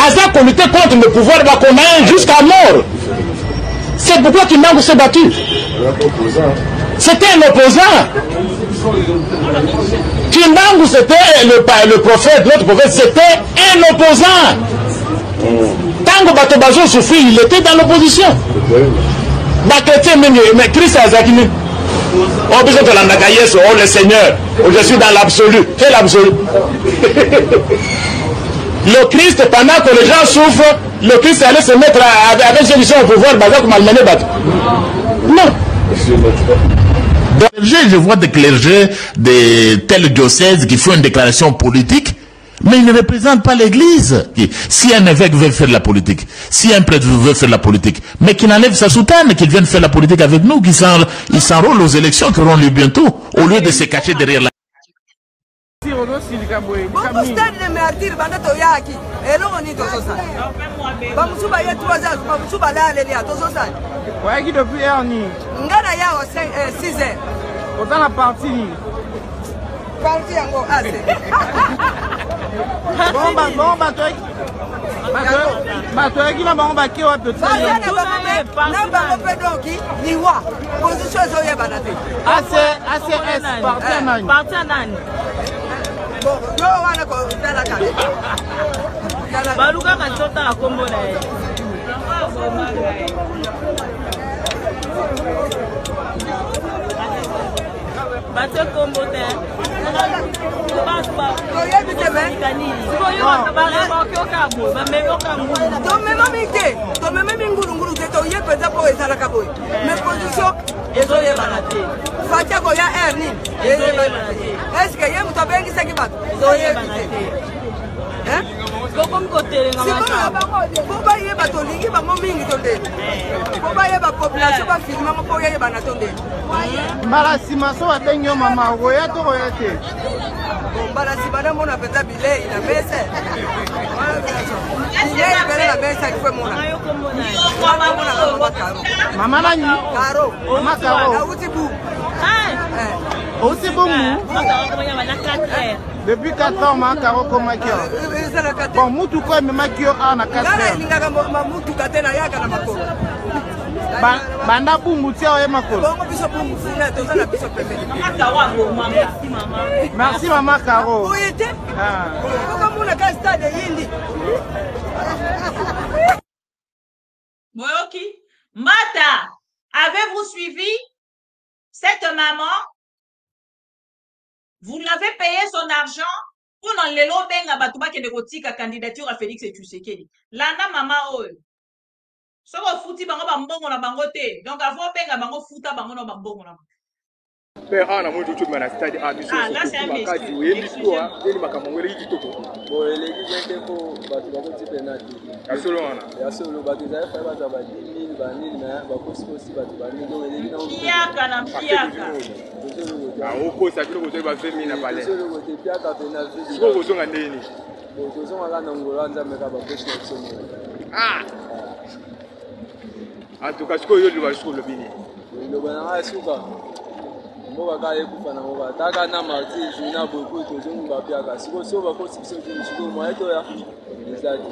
Aza comité contre le pouvoir bakomain jusqu'à mort. C'est pourquoi Kimbangu s'est battu. C'était un opposant. Kimbangu c'était le prophète, notre prophète, c'était un opposant. Tango Batobazo souffrit, il était dans l'opposition. Mais Christ Azakini. On a besoin de la Nagaïs, oh le Seigneur, je suis dans l'absolu. Quel absolu? Le Christ, pendant que les gens souffrent, le Christ allait se mettre avec ceux qui sont au pouvoir, comme Malmené Bat. Non. Je vois des clergés de tels diocèses qui font une déclaration politique, mais ils ne représentent pas l'Église. Si un évêque veut faire la politique, si un prêtre veut faire la politique, mais qu'il enlève sa soutane, qu'il vienne faire la politique avec nous, qu'il s'enrôle aux élections qui auront lieu bientôt, au lieu de se cacher derrière la... Parti encore assez. Depuis 4 ans, ma caro comme Makio. Bon, Moutou quoi, mais Makio en a 4 ans. Banda Boumoutia et Mako. Merci, maman Caro. Moyoki, Mata, avez-vous suivi cette maman? Vous l'avez payé son argent pour dans le lot benga batouba qui négocie candidature à Félix et Tshisekedi. Lana maman oyo. So ko futi bango bambongo na bango te. Donc avant benga bango futa bango na bambongo na. Père ana mo tutu mana stade a biso. Ah là c'est un message. Oui, l'histoire, il makamongeli kitoko. Bon, les gens ko batu bako ti penalty. Ya solo wana. Ya solo batu za fa batu ba 10 000 ba 1000 na ba ko si batu ba 1000 donc les gens piaka na piaka. Ah oko sa kilo ko ba 20 000 na palais. Solo ko te piaka penalty. Siko ko zonga ndeni. Bon, to zonga la ngolo nza meka ba ko si option. Ah. En tout cas, siko yo li ba siko lo bini. Lo bana asuka. Moba ka ekufa na moba taka na marti juna beaucoup to zonga piaka. Siko so ba ko si option siko mo eto ya. Exact.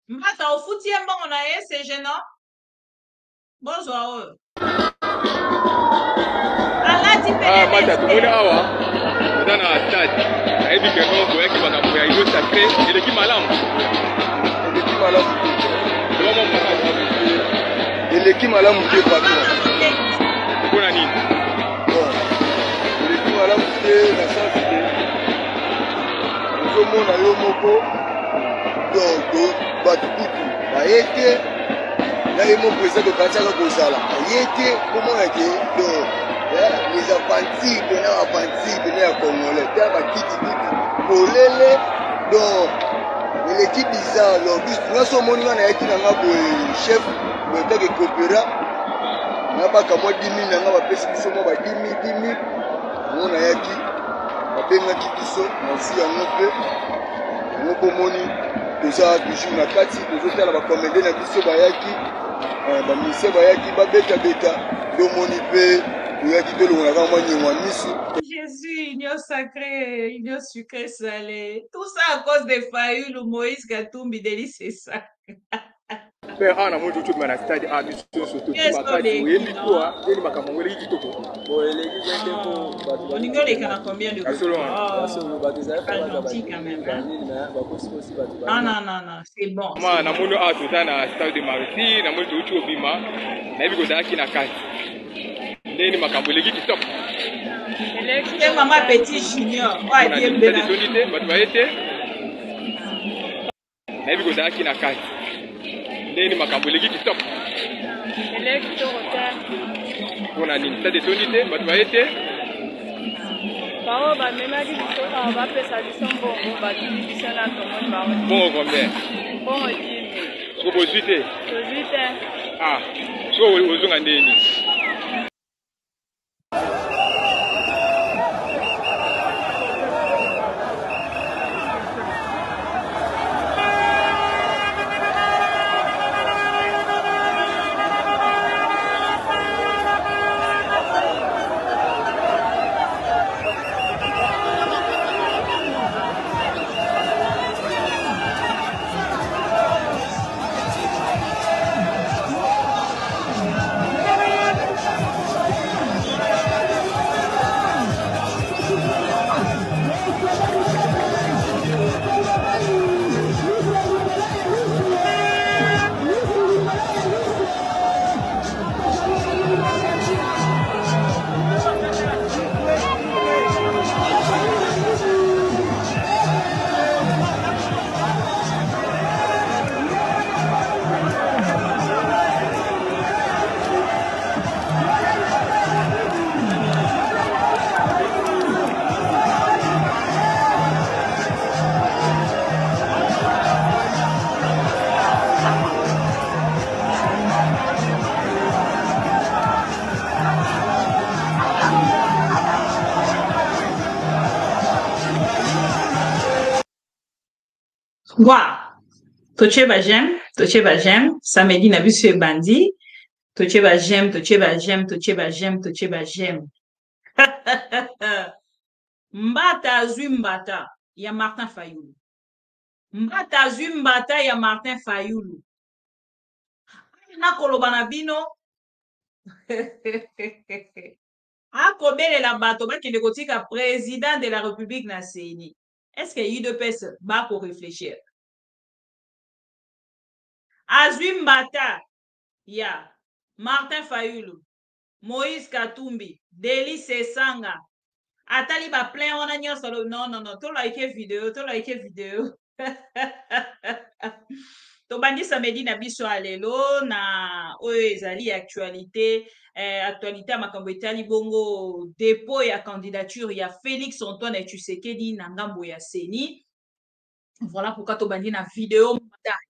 Mata au fouti mbongo na ye c'est gênant. Bonjour. Alati pele. Ah mata tumona awa. Ndana stade. Aibi keno ko yaki baka ko ya yo sacré et l'équipe malamu. L'équipe malamu. Vraiment malamu. Et l'équipe malamu qui est partout. Kuna nini? Bon. L'équipe malamu qui est la chance de nous mona yo moko. Donc batukutu bayete na yemo président de Kanchaka Kozala bayete comment est donc les apprentis de na apprentis de la congolais ta ba kiti polele donc l'équipe bizarre l'obus na so moni na yaki na ngabo chef de ta que coopéra na ba ka mo 10 000 na ngaba pesi biso mo ba 10 000 on na yaki ba benga kibiso na si ya ngope ngoko moni déjà toujours na kati tozotala bakomende na biso bayaki bamise bayaki babeta beta domoni mpe oyaki tolongolaka mwa nyengwa misu Jésus, union sacrée, union sucrée salée. Tout ça à cause des Fayoulou, Moïse Katumbi, Deli, c'est ça. Père, on a monté tout le stade à Bisson, surtout Qu'est-ce ma qu'on carte. est Oui, qui, il non? faut, il m'a comme on les dit tout. Au niveau des canards, combien de gentil quand même, hein? Non, non, non, non, c'est bon. Moi, on a monté à tout le stade de Mariti, on a monté tout au Bima, mais il y a qui n'a carte. Il m'a comme on les dit tout. C'est maman petit junior. Ouais, bien belle. Mais il y a qui n'a carte. Il m'a comme on les dit tout. On a une tête de tonité, mais tu vas être. Bon, combien? Bon, ah, je vais vous en Wa, toche ba j'aime, samedi na biso e bandi, toche ba j'aime, Mbata azwi mbata ya Martin Fayulu. Mbata azwi mbata ya Martin Fayulu. Nakoloba na bino. Akobelela bato bakende kotika président de la République na CENI. Est-ce que UDPS va ko réfléchir? Azwi mbata ya Martin Fayulu, Moïse Katumbi, Deli Sesanga. Atali ba plein wana nyonso non, to like video. Tobandi samedi na biso alelo na oyo ezali actualité ya makambo etali bongo dépôt ya candidature ya Félix Antoine Tshisekedi na ngambo ya CENI. Voilà pourquoi tobandi na vidéo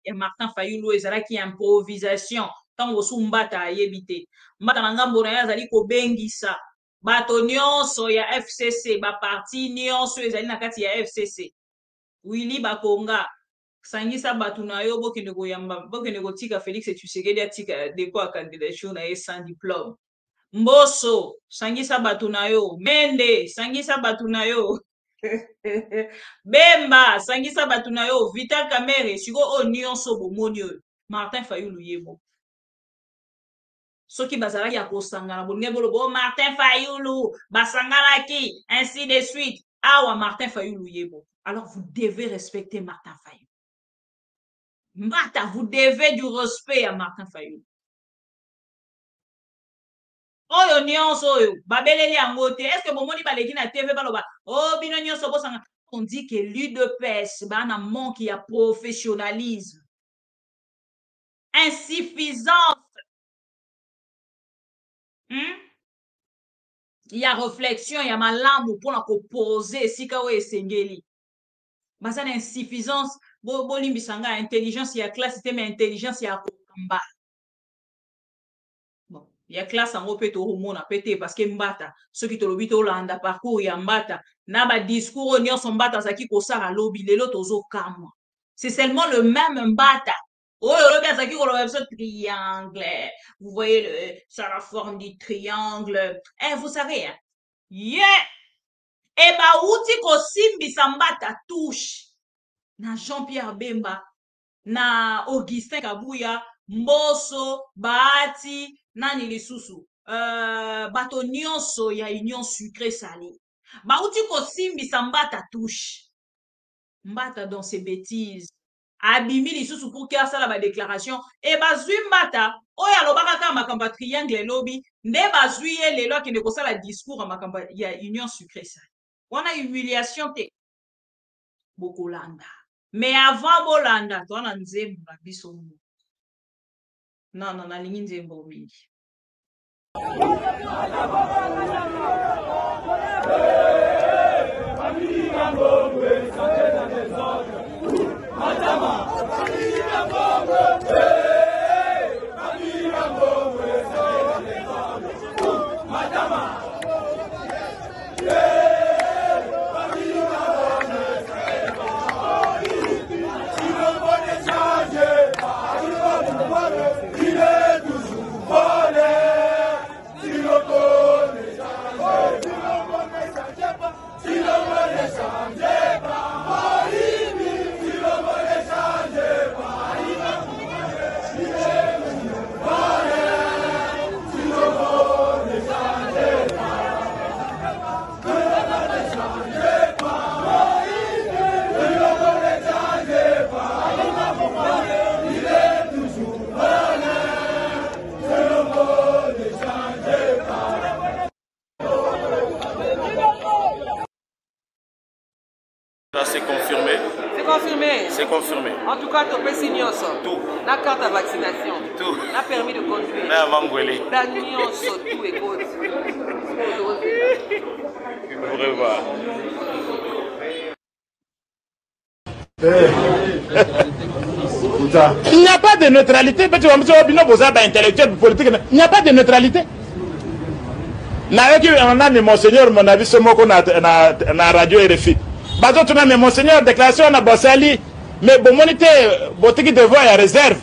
ya Martin Fayulu ezalaki improvisation tango su mbata ayebi te. Mbata na ngambo na ye azali kobengisa bato nyonso ya FCC ba parti nyonso ezali na kati ya FCC. Willy Bakonga sangisa bato na yo bokende koyamba bokende kotika Félix Tshisekedi atika dépôt ya candidature na ye sans diplôme. Mboso sangisa bato na yo, Mende sangisa bato na yo. Bemba sangisa bato na yo, Vital Kamerhe siko o nyonso bomoni oyo Martin Fayulu yebo. Soki bazalaki ya kosangana bolingi bolobo Martin Fayulu basanganaki ainsi de suite. Awa Martin Fayulu yebo. Alors vous devez respecter Martin Fayulu. Mbata, vous devez du respect à Martin Fayulu. Oyo nyonso oyo babeleli yango te. Est-ce que bomoni baleki na TV baloba oh bino nyonso bosanga? On dit que l'UDPS bana manque ya professionnalisme, insuffisance. Il y a réflexion, il y a malamu pour la poser esika oyo esengeli. Basa na insuffisance bolimbisanga intelligence ya classe te mais intelligence ya kokamba. Bon, il y a classe en pe to homona pété parce que mbata soki to lobi to landa parcours ya mbata na ba discours nyonso mbata zaki kosara lobi lelo tozo kamwa. C'est seulement le même mbata. Oh, le triangle. Vous voyez ça la forme du triangle. Eh, vous savez, hein? Yeah! e bauti kosimbisa mbata touche na Jean-Pierre Bemba na Augustin Kabuya Mboso Bahati nani lisusu bato nyonso ya Union Sucré Salé bauti kosimbisa mbata touche mbata dans ses bêtises abimi lisusu pour qu'il asala ba déclaration et bazwi mbata oyo alobaka kaka makambo ya triangle elobi nde bazwi ye lelo akende kosala discours ya makambo ya Union Sucré Salé wana humiliation te bokolanda mais avant bolanda toana nzembo na biso mu non nalingi nzembo mingi C'est confirmé. C'est confirmé. C'est confirmé. En tout cas, tu peux signer Tout. la carte de vaccination. Tout. La permis de conduire. Mais avant Gwele. La nuance, tout et cause. Au revoir. Il n'y a pas de neutralité. Il n'y a pas de neutralité. On a monseigneur, mon avis, ce mot qu'on a na radio RFI. Bazo tuna mais monseigneur déclaration na Bossali, mais bon monité botiki de voix à réserve.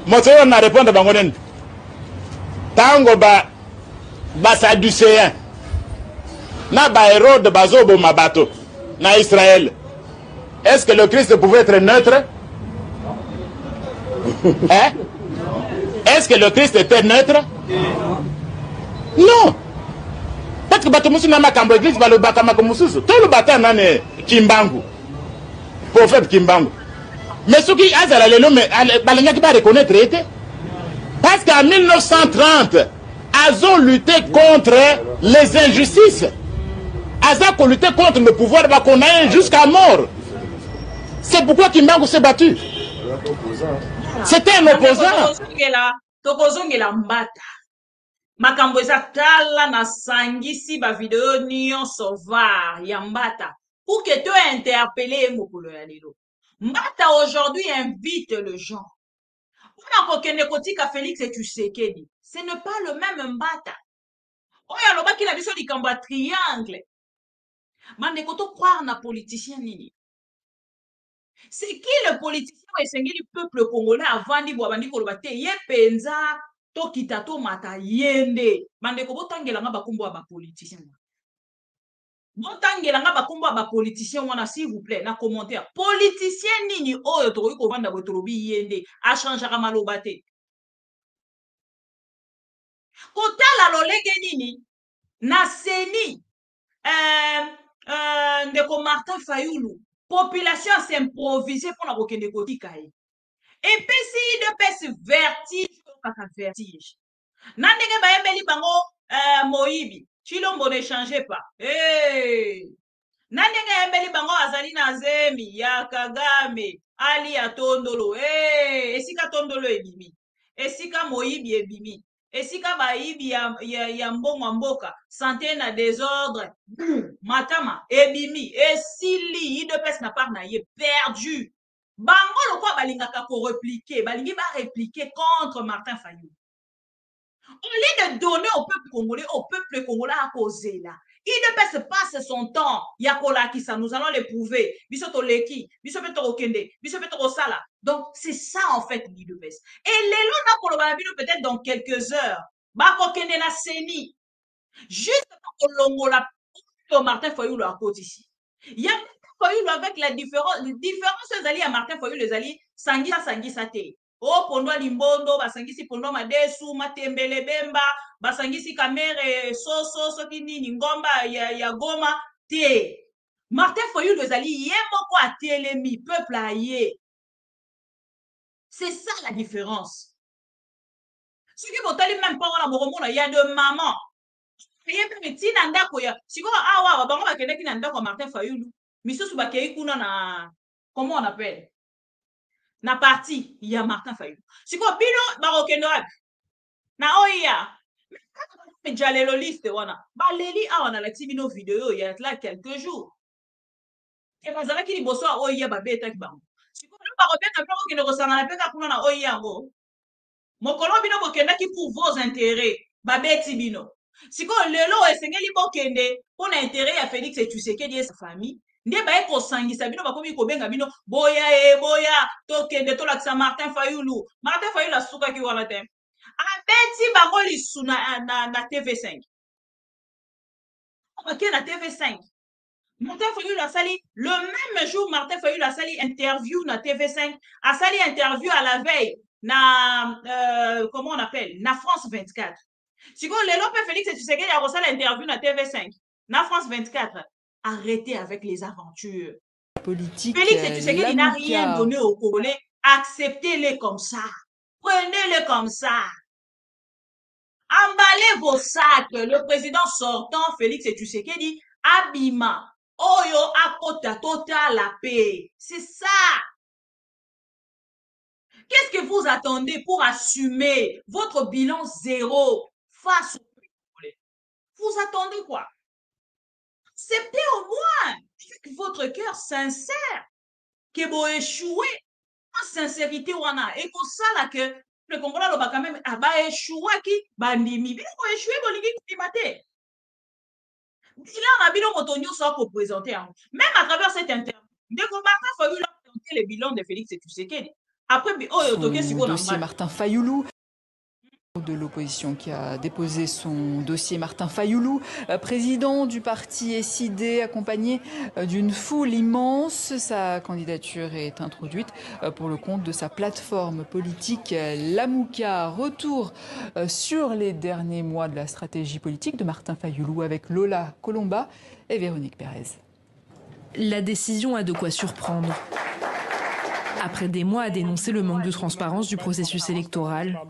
Monseigneur na répondre bangonen. Tango ba sadducéen. Na ba Hérode bazo bo mabato na Israël. Est-ce que le Christ pouvait être neutre? Hein? Est-ce que le Christ était neutre? Non. Parce que batomusu na makambo église ba le bakama komususu. Tout le bata nane Kimbangu. Prophète Kimbangu. Mais ce qui azala lelo mais balengaki ba reconnaître était parce qu'en 1930 Azo lutté contre les injustices. Azo lutté contre le pouvoir bakonaïen jusqu'à mort. C'est pourquoi Kimbangu s'est battu. C'était un opposant. Tokozongela mbata. Makambo eza tala na sangisi ba video nyonso va ya mbata pour que tu interpeller mokolo ya lelo. Mbata aujourd'hui invite le gens. Pour kokende kotika Félix et Tshisekedi, ce n'est pas le même mbata. Oya lobaki na biso likambo ya triangle. Mande koto croire na politicien nini? C'est qui le politicien ou esengeli peuple congolais avant di bwabandi koloba te ye penza to kitato mata yende mande ko botangela nga bakumbo ba politicien botangela nga bakumbo ba politicien wana s'il vous plaît na commentaire politicien nini oyo to ko vanda botolobi yende a changer ka maloba te kotala lolenge nini na seni ndeko Martin Fayulu population s'improviser pour la kokende kotika e et puis si de pèse vertige kaka vertige nandenge ba yembeli bango Moïbi Chilombo ne changeait pas nandenge yembeli bango azali na zemi ya Kagame Ali atondolo esika tondolo ebimi esika Moïbi ebimi esika bayibi ya mbongo mboka santé na désordre matama ebimi esili idepes na part na ye perdu bango lokwa balingaka ko répliquer balingi ba répliquer contre Martin Fayulu au lieu de donner au peuple congolais à causer là idepes passe son temps ya kolakisa nous allons l'éprouver biso to leki biso pe to okende biso pe to sala donc c'est ça en fait l'idepes et lelo na koloba bino peut-être dans quelques heures ba kokende na seni juste pour kolongola Martin Fayoulou à côté ici. Il y a Fayoulou avec la différence. Les différences, les alliés à Martin Fayoulou, les alliés, Sangisa Te. Oh, Pondo Limbondo, Basangisi Pondo Madesu, Matembele Bemba, Basangisi Kamere, So Kini, Ngomba, ya Goma, Te. Martin Fayoulou, les alliés, Yemoko a Telemi, peuple a yé. C'est ça la différence. Ce qui vous allez même pas voir la il y a de mamans. Tina ndako ya sikoyo awa bango bakendeki na ndako ya Martin Fayoulou misusu bakei kuna na comment on appelle na parti ya Martin Fayoulou sikoyo bino bakokende wapi na oya jalelo liste wana baleli awa na lakisi bino video ya là quelques jours et bazalaki liboso ya oya babetaki bango sikoyo bakobeta mpe kokende kosangana mpe kuna na oya yango mokolo bino bokendaki pour vos intérêts babeti bino sikoyo lelo esengeli bokende mpona intérêt ya Félix Tshisekedi et sa famille nde baye kosangisa bino bakomi kobenga bino boya tokende tolakisa Martin Fayoulou asukaki wana te abeti bango lisu na TV5 bake na TV5 Martin Fayoulou asali le même jour Martin Fayoulou asali interview na TV5 asali interview à la veille na comment on appelle na France 24 si vous le Lopé Félix Tshisekedi a reçu l'interview na TV5 na France 24 arrêtez avec les aventures politique. Félix Tshisekedi n'a rien donné aux Congolais, acceptez-les comme ça, prenez-les comme ça, emballez vos sacs. Le président sortant Félix Tshisekedi abima oyo akota total la paix, c'est ça. Qu'est-ce que vous attendez pour assumer votre bilan zéro face au Congolais? Vous attendez quoi? Acceptez au moins avec votre cœur sincère que vous échouez en sincérité wana et comme ça là que le Congolais va quand même échouer qui bandimi bien vous échouer vous lingi kimate bilan na bino motonyo ça pour présenter même à travers cette interview de Martin Fayoulou présenter le bilan de Félix Tshisekedi après son dossier Martin Fayoulou de l'opposition qui a déposé son dossier Martin Fayoulou, président du parti SID, accompagné d'une foule immense. Sa candidature est introduite pour le compte de sa plateforme politique Lamouka. Retour sur les derniers mois de la stratégie politique de Martin Fayoulou avec Lola Colomba et Véronique Pérez. La décision a de quoi surprendre. Après des mois à dénoncer le manque de transparence du processus électoral,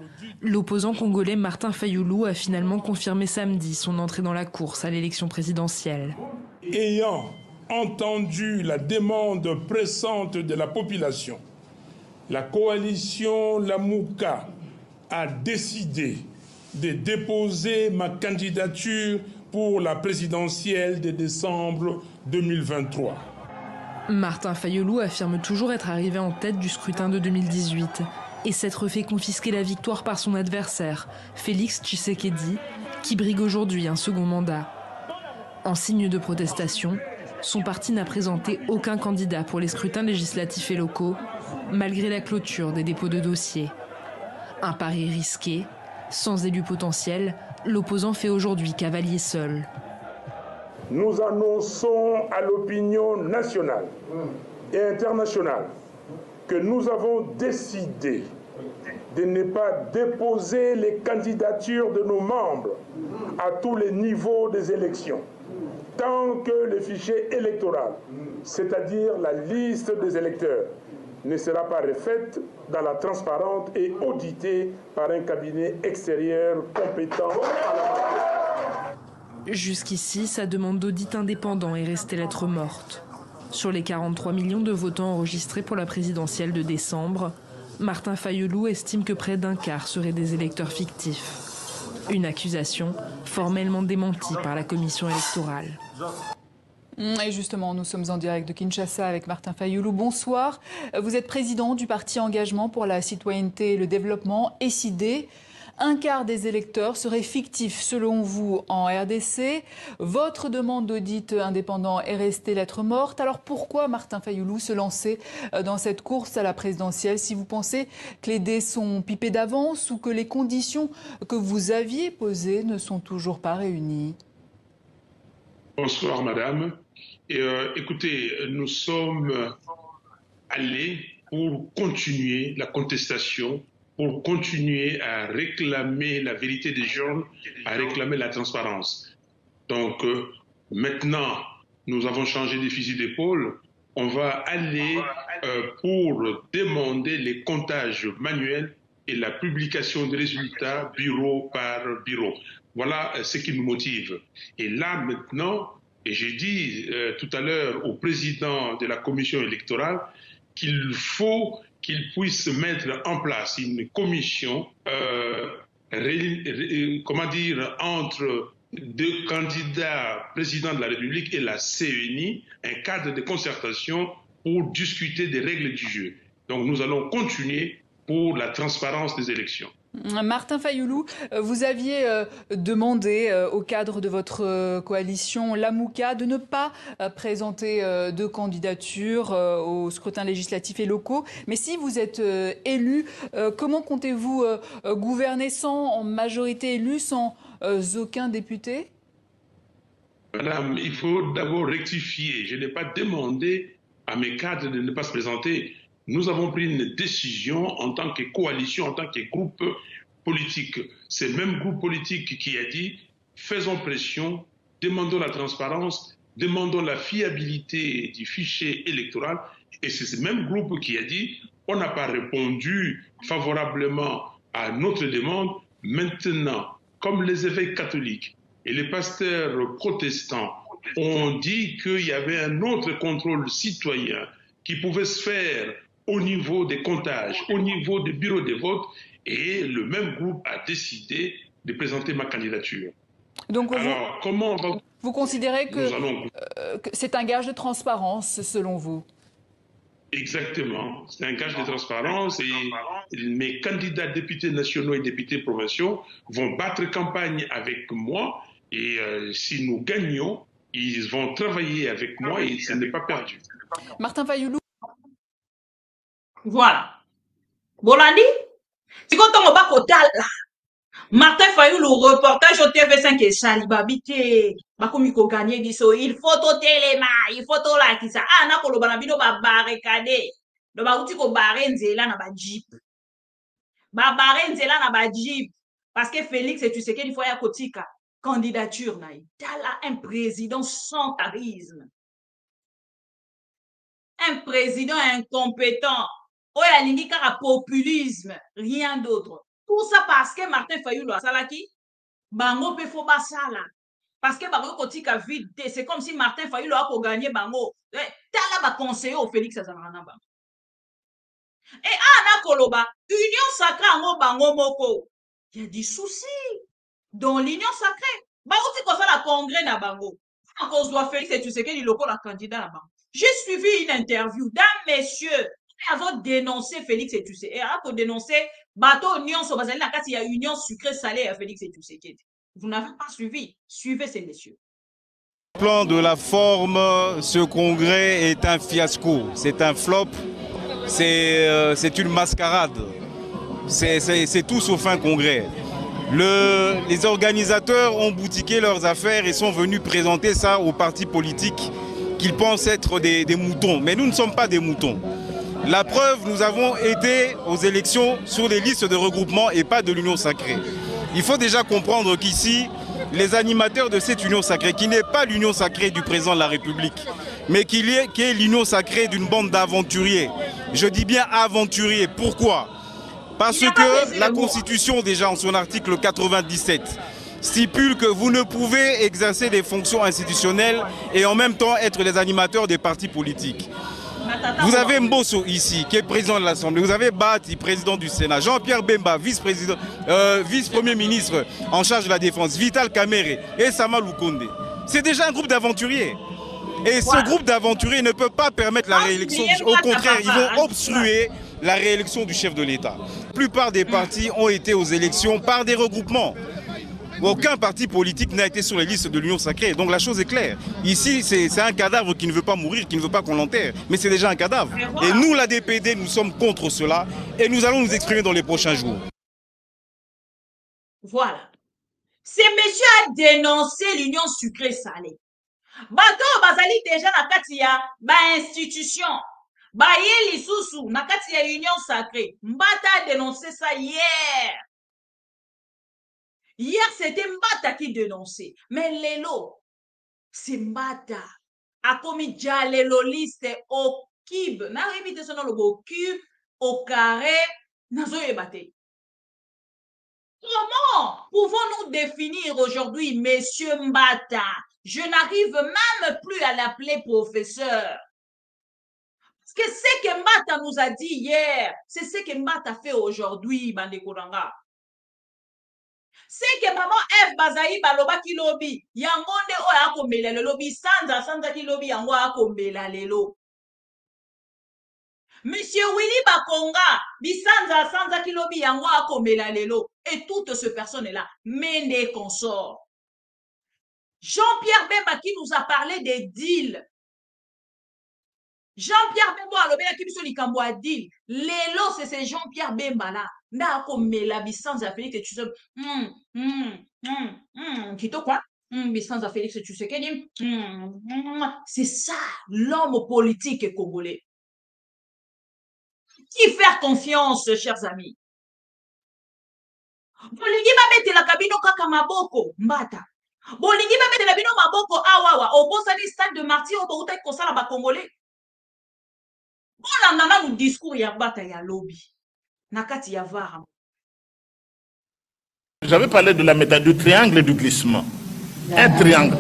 l'opposant congolais Martin Fayoulou a finalement confirmé samedi son entrée dans la course à l'élection présidentielle. Ayant entendu la demande pressante de la population, la coalition Lamouka a décidé de déposer ma candidature pour la présidentielle de décembre 2023. Martin Fayoulou affirme toujours être arrivé en tête du scrutin de 2018 et s'être fait confisquer la victoire par son adversaire, Félix Tshisekedi, qui brigue aujourd'hui un second mandat. En signe de protestation, son parti n'a présenté aucun candidat pour les scrutins législatifs et locaux, malgré la clôture des dépôts de dossiers. Un pari risqué, sans élu potentiel, l'opposant fait aujourd'hui cavalier seul. Nous annonçons à l'opinion nationale et internationale que nous avons décidé de ne pas déposer les candidatures de nos membres à tous les niveaux des élections, tant que le fichier électoral, c'est-à-dire la liste des électeurs, ne sera pas refaite dans la transparente et auditée par un cabinet extérieur compétent à la matière. Jusqu'ici, sa demande d'audit indépendant est restée lettre morte. Sur les 43 millions de votants enregistrés pour la présidentielle de décembre, Martin Fayoulou estime que près d'un quart seraient des électeurs fictifs. Une accusation formellement démentie par la commission électorale. Et justement, nous sommes en direct de Kinshasa avec Martin Fayoulou. Bonsoir. Vous êtes président du parti Engagement pour la citoyenneté et le développement, SID. Un quart des électeurs seraient fictifs selon vous en RDC. Votre demande d'audit indépendant est restée lettre morte. Alors pourquoi Martin Fayoulou se lancer dans cette course à la présidentielle si vous pensez que les dés sont pipés d'avance ou que les conditions que vous aviez posées ne sont toujours pas réunies? Bonsoir, madame. Écoutez, nous sommes allés pour continuer la contestation, pour continuer à réclamer la vérité des jeunes, à réclamer la transparence. Donc, maintenant, nous avons changé de fusil d'épaule. On va aller pour demander les comptages manuels et la publication des résultats bureau par bureau. Voilà ce qui nous motive. Et là, maintenant, et j'ai dit tout à l'heure au président de la commission électorale qu'il faut qu'il puisse mettre en place une commission, comment dire, entre deux candidats présidents de la République et la CENI, un cadre de concertation pour discuter des règles du jeu. Donc nous allons continuer pour la transparence des élections. Martin Fayoulou, vous aviez demandé au cadre de votre coalition Lamouka de ne pas présenter de candidature aux scrutins législatifs et locaux. Mais si vous êtes élu, comment comptez-vous gouverner sans majorité élue, sans aucun député? Madame, il faut d'abord rectifier. Je n'ai pas demandé à mes cadres de ne pas se présenter. Nous avons pris une décision en tant que coalition, en tant que groupe politique. C'est le même groupe politique qui a dit « faisons pression, demandons la transparence, demandons la fiabilité du fichier électoral ». Et c'est ce même groupe qui a dit « on n'a pas répondu favorablement à notre demande. Maintenant, comme les évêques catholiques et les pasteurs protestants ont dit qu'il y avait un autre contrôle citoyen qui pouvait se faire au niveau des comptages, au niveau des bureaux de vote, et le même groupe a décidé de présenter ma candidature. Donc alors, comment vous considérez que c'est un gage de transparence, selon vous? Exactement, c'est un gage de transparence et mes candidats députés nationaux et députés provinciaux vont battre campagne avec moi et si nous gagnons, ils vont travailler avec moi et ce n'est pas perdu. Martin Fayoulou. Voilà. Bolandi, si quand on va kotal Martin Fayoulou reportage au TV5 et salibabité bakomiko gagner diso il faut au téléma, il faut au la kisa na koloba na bino ba barricade do ba uti ko barre nzela na ba jeep na ba jeep parce que Félix et tu sais qu'il faut ya kotika candidature na tala un président sans charisme, un président incompétent. Oh, il y a populisme, rien d'autre. Tout ça parce que Martin Fayoulou a salaki, bango pe faut basala. Parce que bango kotika vide, c'est comme si Martin Fayoulou a gagné bango. Tala ba conseiller au Félix Azarana bango. Et ana koloba, union sacrée en bango moko. Il y a des soucis dans l'union sacrée. Bango ti ko la congrès na bango. En cause doit Félix et tu sais qu'il est la candidat là-bas. J'ai suivi une interview d'un monsieur avant dénoncé Félix et tu sais, et avant dénoncer bateau union sur Bazali la carte, il y a union sucrée salée à Félix et tu sais. Vous n'avez pas suivi, suivez ces messieurs. Au plan de la forme, ce congrès est un fiasco, c'est un flop, c'est une mascarade, c'est tout sauf un congrès. Les organisateurs ont boutiqué leurs affaires et sont venus présenter ça aux partis politiques qu'ils pensent être des moutons, mais nous ne sommes pas des moutons. La preuve, nous avons été aux élections sur les listes de regroupement et pas de l'union sacrée. Il faut déjà comprendre qu'ici, les animateurs de cette union sacrée, qui n'est pas l'union sacrée du président de la République, mais qui est l'union sacrée d'une bande d'aventuriers. Je dis bien aventuriers. Pourquoi? Parce que la Constitution, déjà en son article 97, stipule que vous ne pouvez exercer des fonctions institutionnelles et en même temps être les animateurs des partis politiques. Vous avez Mbosso ici, qui est président de l'Assemblée. Vous avez Bati, président du Sénat. Jean-Pierre Bemba, vice-premier ministre en charge de la Défense. Vital Kamerhe et Sama Lukonde. C'est déjà un groupe d'aventuriers. Et ce groupe d'aventuriers ne peut pas permettre la réélection. Au contraire, ils vont obstruer la réélection du chef de l'État. La plupart des partis ont été aux élections par des regroupements. Aucun parti politique n'a été sur les listes de l'Union sacrée. Donc la chose est claire. Ici, c'est un cadavre qui ne veut pas mourir, qui ne veut pas qu'on l'enterre. Mais c'est déjà un cadavre. Et nous, la DPD, nous sommes contre cela. Et nous allons nous exprimer dans les prochains jours. Voilà. Ce monsieur a dénoncé l'union sucrée-salée. bato bazali déjà na kati ya ba institution baye lisusu na kati ya union sacrée. Mbata a dénoncé ça hier. Hier c'était Mbata qui dénonçait, mais lelo c'est Mbata a commis déjà lelo liste au cube na répété son nom au cube au carré nazo yebate. Comment pouvons-nous définir aujourd'hui Monsieur Mbata? Je n'arrive même plus à l'appeler professeur. Parce que ce que Mbata nous a dit hier, c'est ce que Mbata fait aujourd'hui, Bandekoranga. C'est que maman F Bazaï Baloba Kilobi, Yangonde o akombela le lobby, Sanza Kilobi, yango akombela lelo. Monsieur Willy Bakonga, Bisanza Sanza Kilobi, yango akombela lelo. Et toutes ces personnes-là, Mende consort. Jean-Pierre Bemba qui nous a parlé des deals. Jean-Pierre Bemba a lobé qui biso likambo a deal. Lelo c'est Jean-Pierre Bemba là. Nda ko mela Bisanza Félix tu sais. Kito quoi? Bisanza Félix tu sais qu'est c'est ça l'homme politique congolais. Qui faire confiance chers amis? Bolingi ba metela kabino kaka maboko Mbata. Bolingi ba metela bino maboko awawa obosani stade de martyr obouta kosala ba congolais. Bon nana mu discours ya Mbata ya lobby. Nakati ya vara. J'avais parlé de la méthode du triangle et du glissement. Un triangle.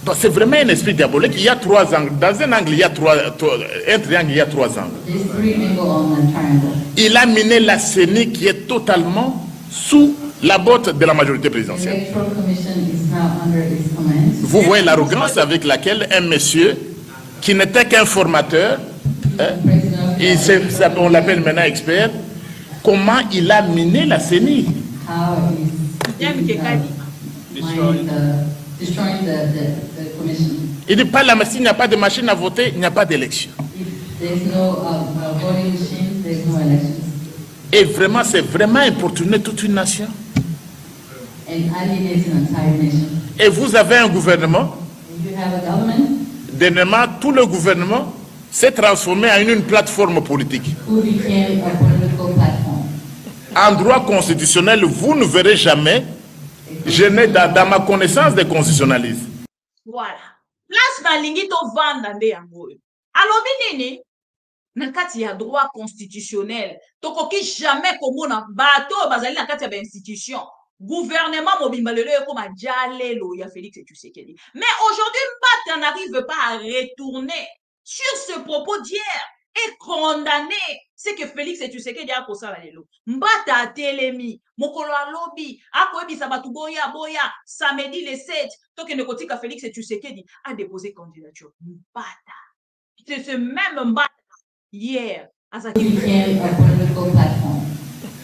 Donc c'est vraiment un esprit diabolique. Il y a trois angles. Dans un angle, il y a un triangle, il y a trois angles. Il a miné la CENI qui est totalement sous la botte de la majorité présidentielle. Vous voyez l'arrogance avec laquelle un monsieur qui n'était qu'un formateur, on l'appelle maintenant expert, comment il a miné la CENI. Il dit pas s'il n'y a pas de machine à voter, il n'y a pas d'élection. Et vraiment, c'est vraiment importuner toute une nation. Et vous avez un gouvernement, dernièrement, tout le gouvernement s'est transformé en une plateforme politique. En droit constitutionnel, vous ne verrez jamais, je n'ai dans ma connaissance des constitutionnalistes. Voilà. Place na lingi to vanda nde yango. Alobi nini? Na kati ya droit constitutionnel, tokoki jamais komona bato bazali na kati ya ba institution. Gouvernement mobimba lelo ekoma jalelo ya Félix Tshisekedi. Mais aujourd'hui Mbata n'arrive pas à retourner sur ce propos d'hier et condamner ce que Félix Tshisekedi a kosala lelo. Mbata a telemi, mokolo alobi, akoyebisa batu boya samedi le 7, toke ne kotika Félix Tshisekedi a déposé candidature. Mbata. C'est ce même Mbata hier.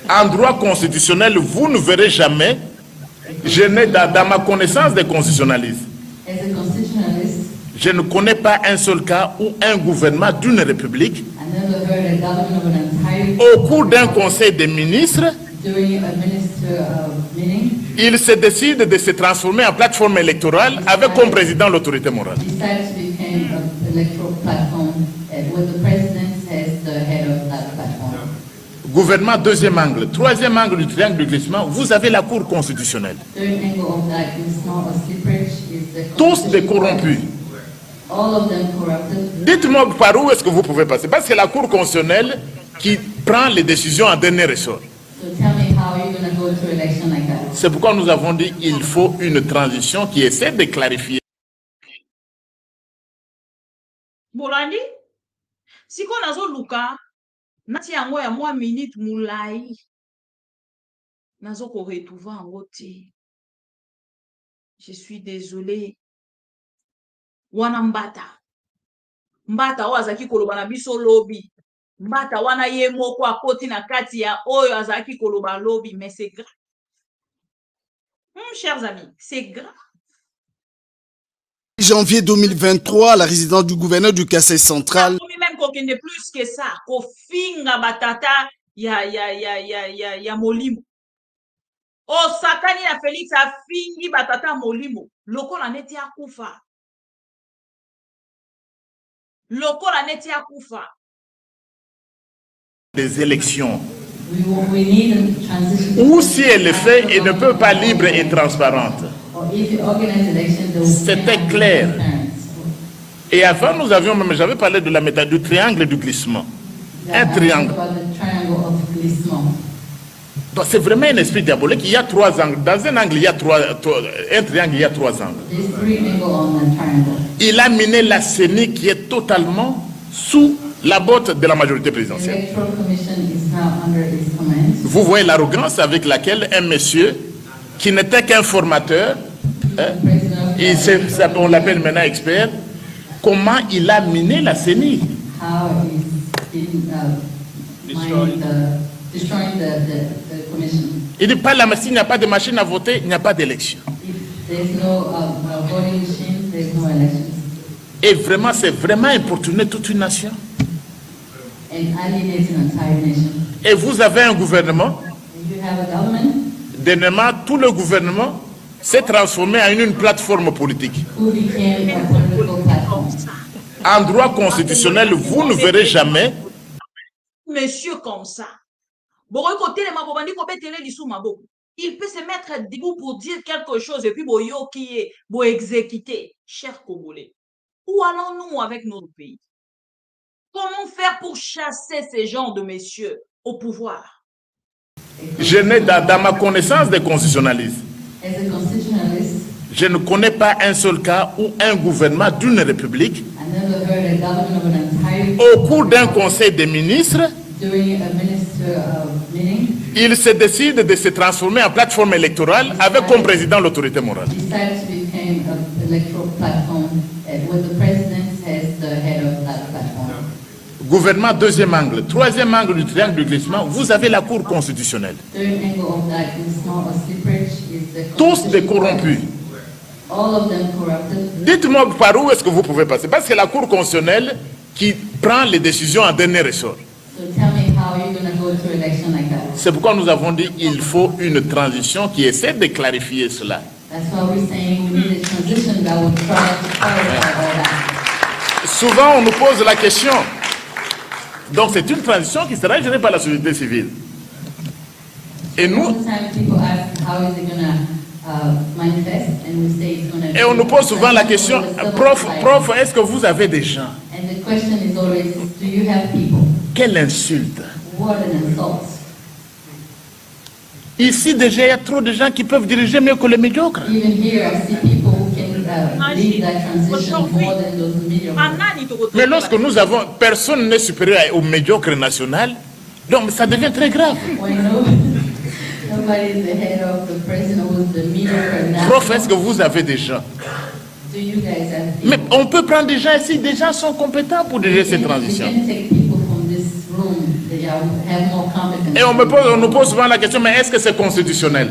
En droit constitutionnel, vous ne verrez jamais, je n'ai dans ma connaissance des constitutionnalistes, je ne connais pas un seul cas où un gouvernement d'une république, au cours d'un conseil des ministres, il se décide de se transformer en plateforme électorale avec comme président l'autorité morale. Gouvernement, deuxième angle. Troisième angle du triangle du glissement, vous avez la Cour constitutionnelle. Tous des corrompus. Dites-moi par où est-ce que vous pouvez passer. Parce que c'est la Cour constitutionnelle qui prend les décisions en dernier ressort. C'est pourquoi nous avons dit qu'il faut une transition qui essaie de clarifier. Bolandi, si on a Luka, nati yango ya mwa minute mulai, nazo ko retrouver en route. Je suis désolé. Wana Mbata wazaki koloba na biso lobby. Mbata wana ye moko akoti na kati ya oyo azaki koloba lobby, mais c'est grave. Chers amis, c'est grave. Janvier 2023, la résidence du gouverneur du Kasaï central. Même qu'on ne plus que ça, ko finga batata ya molimo. osakani na Félix afingi batata molimo lokola neti akufa. Lokola neti akufa. Des élections. Ou si elle le fait, elle ne peut pas libre et transparente. C'était clair. Et avant, nous avions même, j'avais parlé de la méthode du triangle du glissement. Un triangle. Donc c'est vraiment un esprit diabolique. Il y a trois angles. Dans un angle, il y a un triangle, il y a trois angles. Il a miné la CENI qui est totalement sous la botte de la majorité présidentielle. Vous voyez l'arrogance avec laquelle un monsieur qui n'était qu'un formateur, on l'appelle maintenant expert, comment il a miné la CENI. Il dit pas s'il n'y a pas de machine à voter, il n'y a pas d'élection. Et vraiment, c'est vraiment importuner toute une nation. Et vous avez un gouvernement, dernièrement, tout le gouvernement s'est transformé en une plateforme politique. En droit constitutionnel, vous ne verrez jamais monsieur comme ça. Il peut se mettre debout pour dire quelque chose et puis exécuter. Chers Congolais, où allons-nous avec notre pays? Comment faire pour chasser ces genres de messieurs au pouvoir? Je n'ai dans ma connaissance des constitutionnalistes, je ne connais pas un seul cas où un gouvernement d'une république, au cours d'un conseil des ministres, il se décide de se transformer en plateforme électorale avec comme président l'autorité morale. Gouvernement, deuxième angle. Troisième angle du triangle du glissement, vous avez la Cour constitutionnelle. Tous des corrompus. Dites-moi par où est-ce que vous pouvez passer. Parce que la Cour constitutionnelle qui prend les décisions en dernier ressort. C'est pourquoi nous avons dit qu'il faut une transition qui essaie de clarifier cela. Souvent on nous pose la question. Donc c'est une transition qui sera gérée par la société civile. Et nous... Et on nous pose souvent la question, prof, est-ce que vous avez des gens? Quelle insulte! Ici déjà il y a trop de gens qui peuvent diriger mieux que les médiocres. Mais lorsque nous avons, personne n'est supérieur au médiocre national, donc ça devient très grave. Prof, est-ce que vous avez des gens? Mais on peut prendre des gens ici, des gens sont compétents pour diriger cette transition. Et on nous pose souvent la question, mais est-ce que c'est constitutionnel?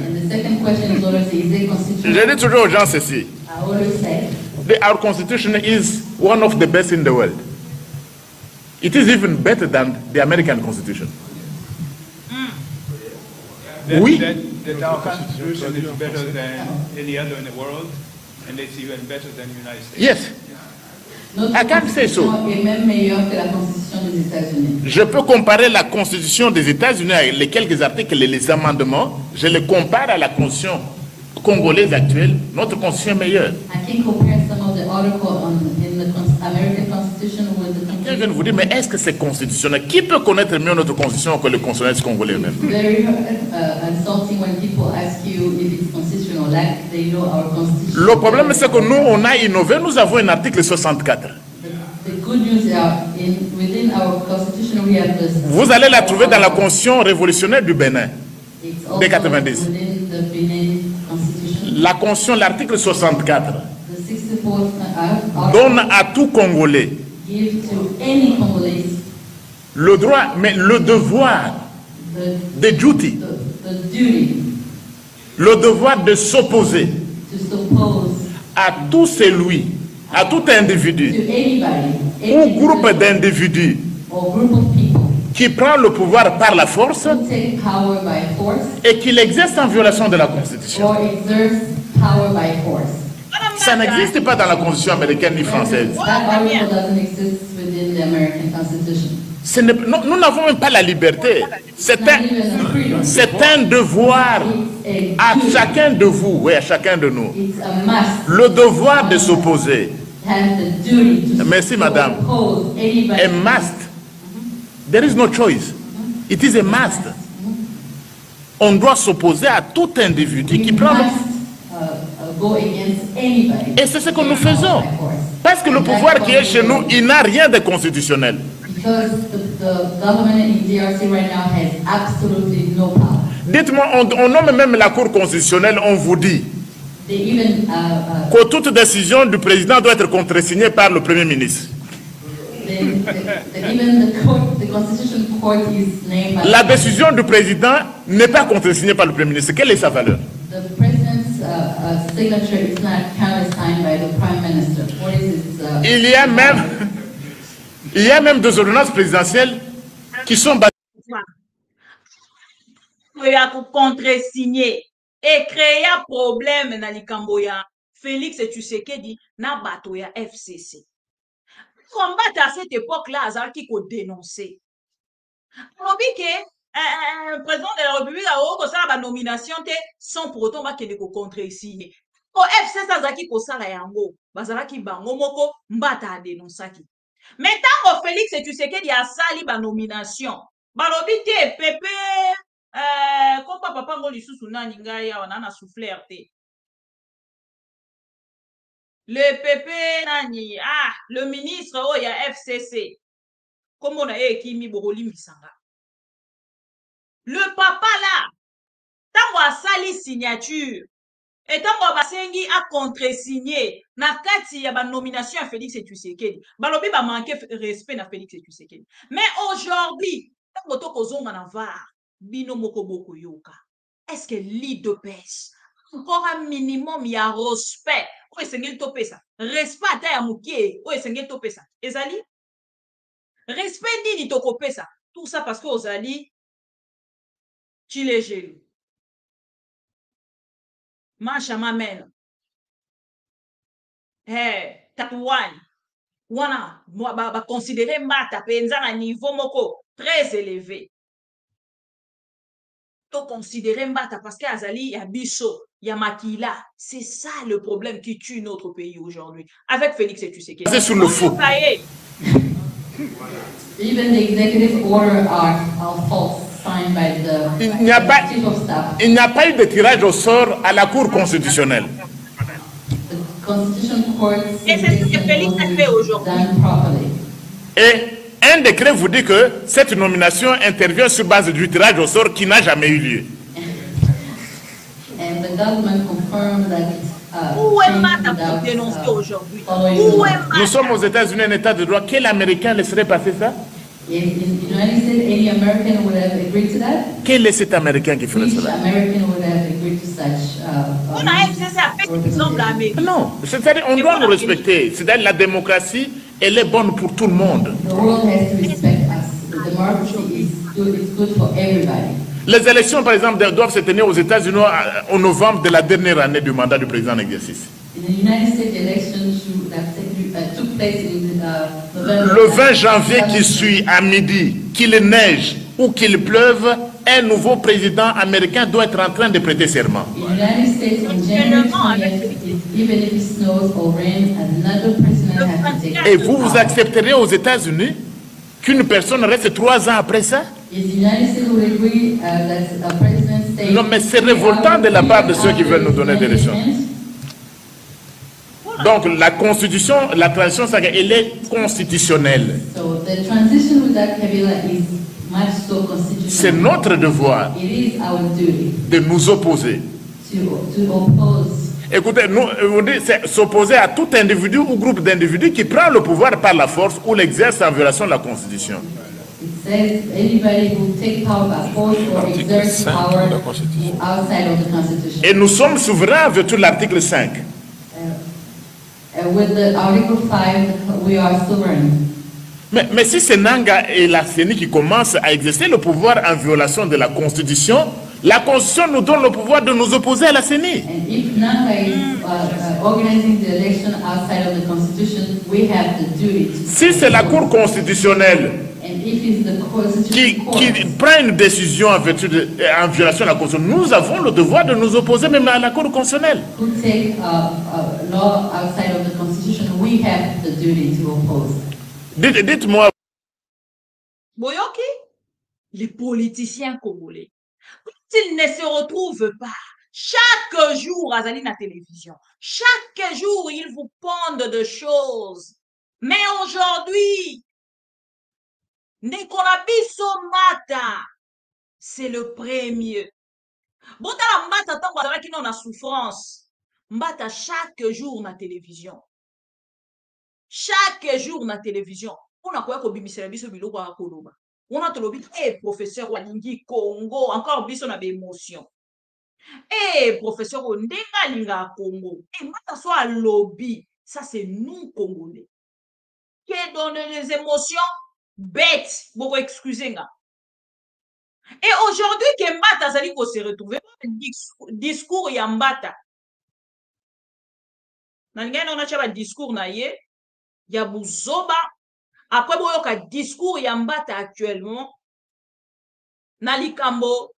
Je dis toujours aux gens ceci. Our constitution is one of the best in the world. It is even better than the American constitution. Oui. That our constitution is better than any other in the world, and it's even better than the United States. Yes. I can't say so. Je peux comparer la constitution des États-Unis avec les quelques articles et les amendements. Je les compare à la constitution congolaise actuelle. Notre constitution est meilleure. Je viens de vous dire, mais est-ce que c'est constitutionnel? Qui peut connaître mieux notre constitution que les constitutionnalistes congolais eux-mêmes? Le problème, c'est que nous, on a innové, nous avons un article 64. Vous allez la trouver dans la constitution révolutionnaire du Bénin, des 90. La constitution, l'article 64, donne à tout Congolais le droit, mais le devoir, the duty, le devoir de s'opposer à tout celui, à tout individu ou groupe d'individus qui prend le pouvoir par la force et qui l'exerce en violation de la Constitution. Ça n'existe pas dans la Constitution américaine ni française. Nous n'avons même pas la liberté. C'est un devoir à chacun de vous, oui, à chacun de nous. Le devoir de s'opposer. Merci, madame. A must. There is no choice. It is a must. On doit s'opposer à tout individu qui prend le... Et c'est ce que nous faisons. Parce que le pouvoir qui est chez nous, il n'a rien de constitutionnel. Dites-moi, on nomme même la Cour constitutionnelle, on vous dit que toute décision du président doit être contresignée par le Premier ministre. La décision du président n'est pas contresignée par le Premier ministre. Quelle est sa valeur? Il y a même des ordonnances présidentielles qui sont basées. Il y a pour contresigner et créer un problème dans les Camboya. Félix Tshisekedi n'a pas de FCC. Combattre à cette époque-là, Azar qui a dénoncé. On dit que le président de la République a une nomination sans pour autant qu'il ait contre-signé. Au FCC, Azaki ko sala yango, bazalaki bango moko mbata a dénoncé. Mais tant que Félix Tshisekedi a sali ba nomination, balobi te Pepe comme papa ngo lisusu nani ngai ya wana souffler te. Le Pepe nani le ministre oh ya FCC. Comme on a Kimi Boroli Misanga. Le papa là, tant a sali signature et tant a basengi a contre-signé na kati ya ba nomination à Félix Tshisekedi. Balobi ba manquer respect na Félix Tshisekedi. Mais aujourd'hui, tant que kozonga na var bino moko boko yoka. Est-ce que l'IDPS encore un minimum ya respect? Ou esengeli topé ça. Respect ata ya mukie, ou esengeli topé ça. Ezali respect nini tokopé ça. Tout ça parce que ozali chile gelu. Mancha mamena. Tatouane. Wana ba considérer mata penza à niveau moko très élevé. To considérer mbata parce que azali ya biso ya makila, c'est ça le problème qui tue notre pays aujourd'hui avec Félix Tshisekedi. C'est sur le faux. Even the executive order are false signed by the chief of staff. Il n'y a pas eu de tirage au sort à la Cour constitutionnelle. The Constitution Court et c'est ce que Félix a fait aujourd'hui. Et un décret vous dit que cette nomination intervient sur base du tirage au sort qui n'a jamais eu lieu. And the government confirmed that où est Mata pour dénoncer aujourd'hui? Nous sommes aux États-Unis, un État de droit. Quel Américain laisserait passer ça? Quel est cet Américain qui ferait cela? Non, c'est-à-dire on doit nous respecter. C'est-à-dire la démocratie, elle est bonne pour tout le monde. Les élections, par exemple, doivent se tenir aux États-Unis en novembre de la dernière année du mandat du président en exercice. Le 20 janvier qui suit, à midi, qu'il neige ou qu'il pleuve, un nouveau président américain doit être en train de prêter serment. Et vous accepterez aux États-Unis qu'une personne reste 3 ans après ça? Non, mais c'est révoltant de la part de ceux qui veulent nous donner des leçons. Donc la constitution, la transition, elle est constitutionnelle. C'est notre devoir de nous opposer. Écoutez, nous dit s'opposer à tout individu ou groupe d'individus qui prend le pouvoir par la force ou l'exerce en violation de la Constitution. Et nous sommes souverains en vertu de l'article 5. Mais si c'est Nanga et la CENI qui commencent à exercer le pouvoir en violation de la Constitution, la Constitution nous donne le pouvoir de nous opposer à la CENI. And if Nanga is organizing the election outside of the Constitution, we have the duty to... Si c'est la Cour constitutionnelle And if it's the Constitution qui prend une décision en violation de la Constitution, nous avons le devoir de nous opposer même à la Cour constitutionnelle. who take law outside of the Constitution, we have the duty to oppose. Dites-moi. Boyoki, les politiciens congolais, quand ils ne se retrouvent pas, chaque jour, à la télévision, chaque jour, ils vous pondent de choses. Mais aujourd'hui, Nekonabiso Mata, c'est le premier. Botala Mata, tant qu'on a souffrance, Mata chaque jour na télévision. Chaque jour na télévision. On a quoi qu'on bimisela biso biloko à koloba. On a tolobi, professeur Walingi Congo, encore biso na émotion. Professeur Ondenga Linga Congo. Mata soit lobby, ça c'est nous Congolais. Qui donne les émotions bêtes, beaucoup excusez-moi. Et aujourd'hui, que Mbata Zali ko se retrouver, discours ya Mbata. Nangana on a chaba discours na ye, ya buzoba. Après boyoka discours ya Mbata actuellement, na likambo,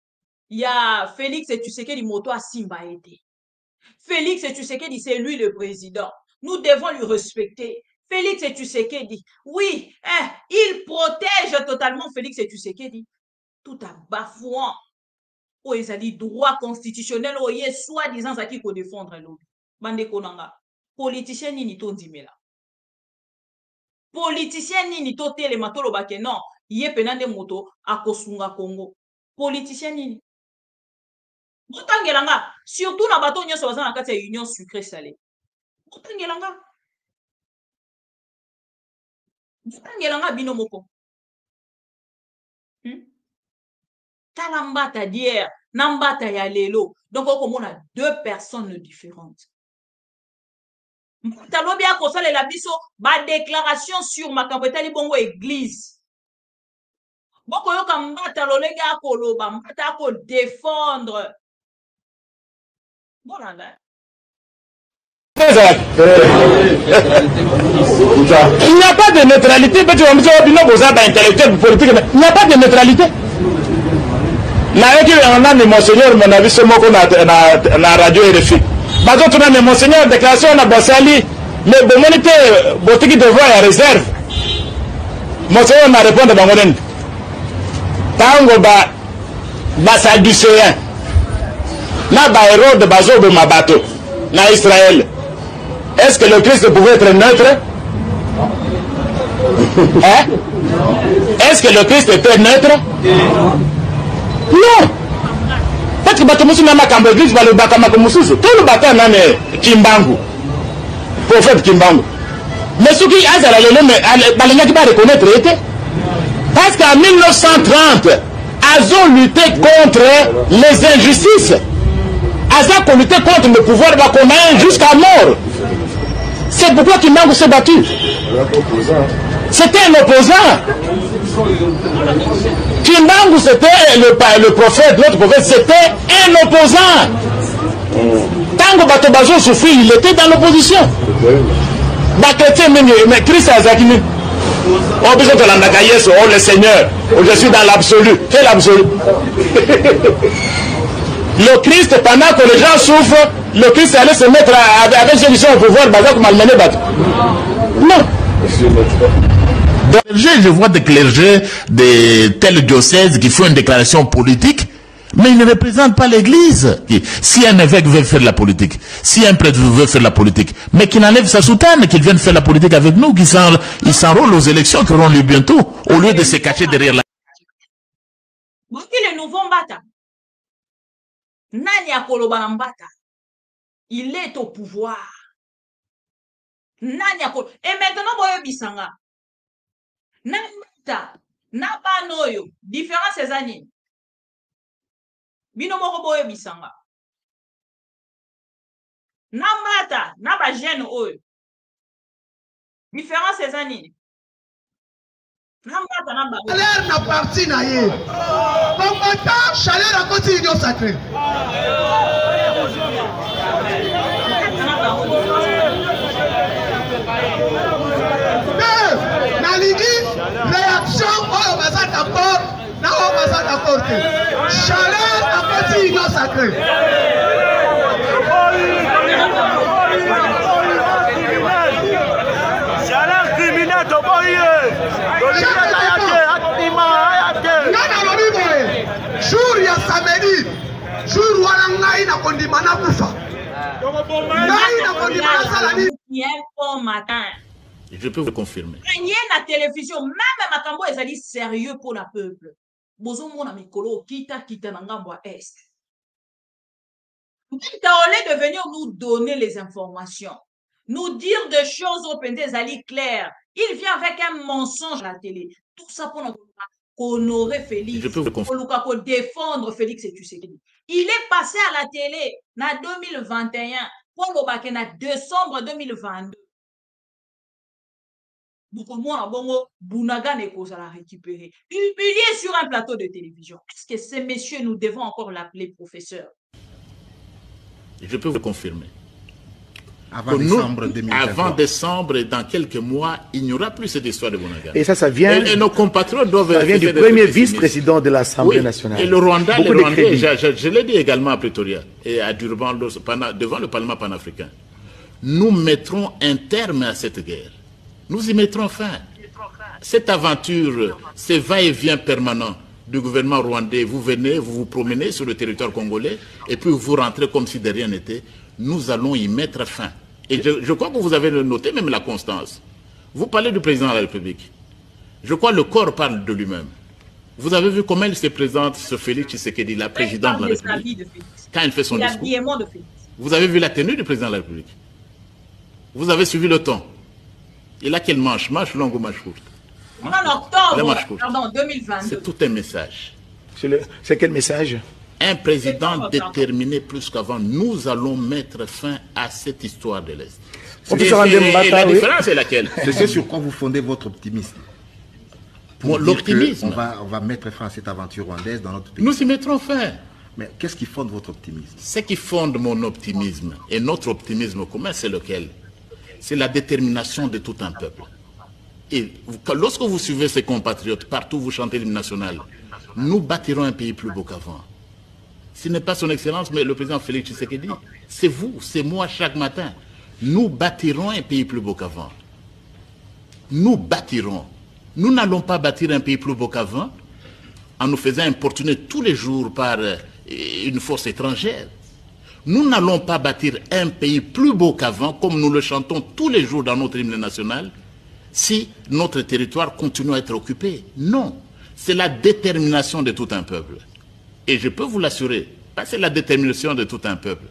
ya Félix et Tshisekedi moto a Simba été. Félix et Tshisekedi, c'est lui le président. Nous devons lui respecter. Félix et Tshisekedi, oui, il protège totalement Félix et Tshisekedi. Tout en bafouant. Oh, ils ont dit droit constitutionnel, oh, il est soi-disant ça qui peut défendre l'autre. Bande konanga. Politicien ni to ndimela. Politicien ni to telemato lo bake non, yé penande moto akosunga Congo. Politicien ni. Botangelanga, surtout na bato nyonso baza na kati ya union sucré salé. Botangelanga. Botangelanga bino moko. Talambata d'hier, nambata ya lelo. Donc on a deux personnes différentes. Talobi a kosale la biso ba déclaration sur ma campetali bongo église. Boko yoka mbata lolega koloba, mbata ko défendre. Bolanda. Il n'y a pas de neutralité, il n'y a pas de neutralité. On a monseigneur, mon avis, ce mot qu'on a la radio RFI. Bazo tuna mais monseigneur déclaration na basali mais bon monité botiki devoir à réserve. Monseigneur m'a répondu bangonen. Tango ba sadducéen. Na ba Hérode bazo be mabato na Israël. Est-ce que le Christ pouvait être neutre? Hein? Est-ce que le Christ était neutre? Non. Parce que bato musu na makambo église ba le bakama ko mususu. Tout le bata na Kimbangu. Prophète Kimbangu. Mais ceux qui azala lelo mais balinga ki ba reconnaître était. Parce qu'en 1930, Azo luttait contre les injustices. Azo luttait contre le pouvoir bakomain jusqu'à mort. C'est pourquoi Kimbangu s'est battu. C'était un opposant. Kimbangu, c'était le prophète, l'autre prophète, c'était un opposant. Tango Batobazo souffrit, il était dans l'opposition. Mais Christ a Zakini. Oh, besoin de l'Andakaïs, oh le Seigneur, oh, je suis dans l'absolu. Quel absolu? Le Christ, pendant que les gens souffrent, le Christ allait se mettre avec solution au pouvoir, non. Je vois des clergés de tels diocèses qui font une déclaration politique, mais ils ne représentent pas l'Église. Si un évêque veut faire la politique, si un prêtre veut faire la politique, mais qu'il enlève sa soutane, qu'il vienne faire la politique avec nous, qu'il s'enrôle aux élections qui auront lieu bientôt, au lieu de se cacher derrière la... Le nouveau Mbata, Nani Akoloba Mbata, il est au pouvoir. Nani Akoloba. Et maintenant, Boyo Bisanga. Nambata, Nabanoyo, différence ces années. Binomoro Boyo Bisanga. Nambata, Naba jeune Oyo. Différence ces années. Chaleur na parti na ye. Combattant chaleur à côté union sacrée. Na ligi réaction oyo baza d'accord na oyo baza d'accord te. Chaleur à côté union sacrée. Chaleur criminel to jour ya samedi, jour wana ngai na kondima na kufa. Ngai na kondima na salani. Je peux vous confirmer. Rien na télévision, même makambo ezali sérieux pour la peuple. Bozo mona mikolo kita na ngambo est. Au lieu de venir nous donner les informations, nous dire des choses au penté ezali claires, il vient avec un mensonge à la télé. Tout ça pour nous honorer Félix, pour défendre Félix et Tshisekedi. Il est passé à la télé en 2021 pour le en décembre 2022. Beaucoup moins bon Bounaga n'est pas à la récupérer. Humilié sur un plateau de télévision. Est-ce que ces messieurs, nous devons encore l'appeler professeur? Je peux vous confirmer. Avant décembre 2023. Avant décembre, et dans quelques mois, il n'y aura plus cette histoire de Bounaga. Et ça vient. Et nos compatriotes doivent. Ça vient du premier vice-président de l'Assemblée nationale. Et le Rwanda, je l'ai dit également à Pretoria et à Durban, devant le Parlement panafricain. Nous mettrons un terme à cette guerre. Nous y mettrons fin. Cette aventure, ce va-et-vient permanent du gouvernement rwandais, vous venez, vous vous promenez sur le territoire congolais et puis vous rentrez comme si de rien n'était. Nous allons y mettre fin. Et je crois que vous avez noté même la constance. Vous parlez du président de la République. Je crois que le corps parle de lui-même. Vous avez vu comment il se présente, ce Félix Tshisekedi, la présidente de la République, quand il fait son discours. Vous avez vu la tenue du président de la République. Vous avez suivi le ton. Il a quelle manche? Manche longue ou manche courte? En octobre, pardon, 2022. C'est tout un message. C'est quel message? Un président déterminé plus qu'avant. Nous allons mettre fin à cette histoire de l'Est. Et la différence est laquelle? C'est ce sur quoi vous fondez votre optimisme. L'optimisme. On va mettre fin à cette aventure rwandaise dans notre pays. Nous y mettrons fin. Mais qu'est-ce qui fonde votre optimisme? Ce qui fonde mon optimisme et notre optimisme commun, c'est lequel? C'est la détermination de tout un peuple. Et lorsque vous suivez ces compatriotes, partout vous chantez l'hymne national, nous bâtirons un pays plus beau qu'avant. Ce n'est pas son excellence, mais le président Félix Tshisekedi. C'est vous, c'est moi chaque matin. Nous bâtirons un pays plus beau qu'avant. Nous bâtirons. Nous n'allons pas bâtir un pays plus beau qu'avant en nous faisant importuner tous les jours par une force étrangère. Nous n'allons pas bâtir un pays plus beau qu'avant, comme nous le chantons tous les jours dans notre hymne national, si notre territoire continue à être occupé. Non, c'est la détermination de tout un peuple. Et je peux vous l'assurer, c'est la détermination de tout un peuple.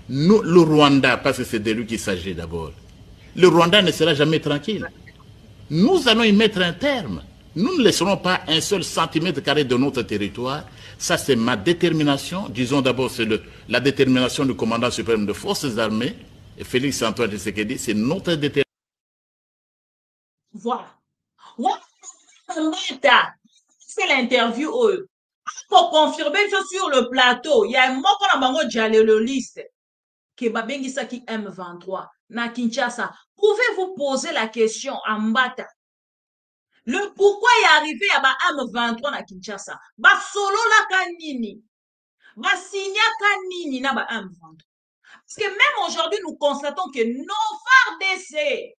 Nous, le Rwanda, parce que c'est de lui qu'il s'agit d'abord, le Rwanda ne sera jamais tranquille. Nous allons y mettre un terme. Nous ne laisserons pas un seul centimètre carré de notre territoire. Ça, c'est ma détermination. Disons d'abord, c'est la détermination du commandant suprême de forces armées, et Félix Antoine Tshisekedi, c'est notre détermination. Voilà. C'est l'interview. Pour confirmer sur le plateau, il y a un mot qu'on a bango dialéloliste qui babengisa qui M23 na Kinshasa. Pouvez-vous poser la question à Mbata? Le pourquoi il est arrivé à M23 na Kinshasa? Ba solo la kanini. Ba signa kanini na ba M23. Parce que même aujourd'hui, nous constatons que nos FARDC,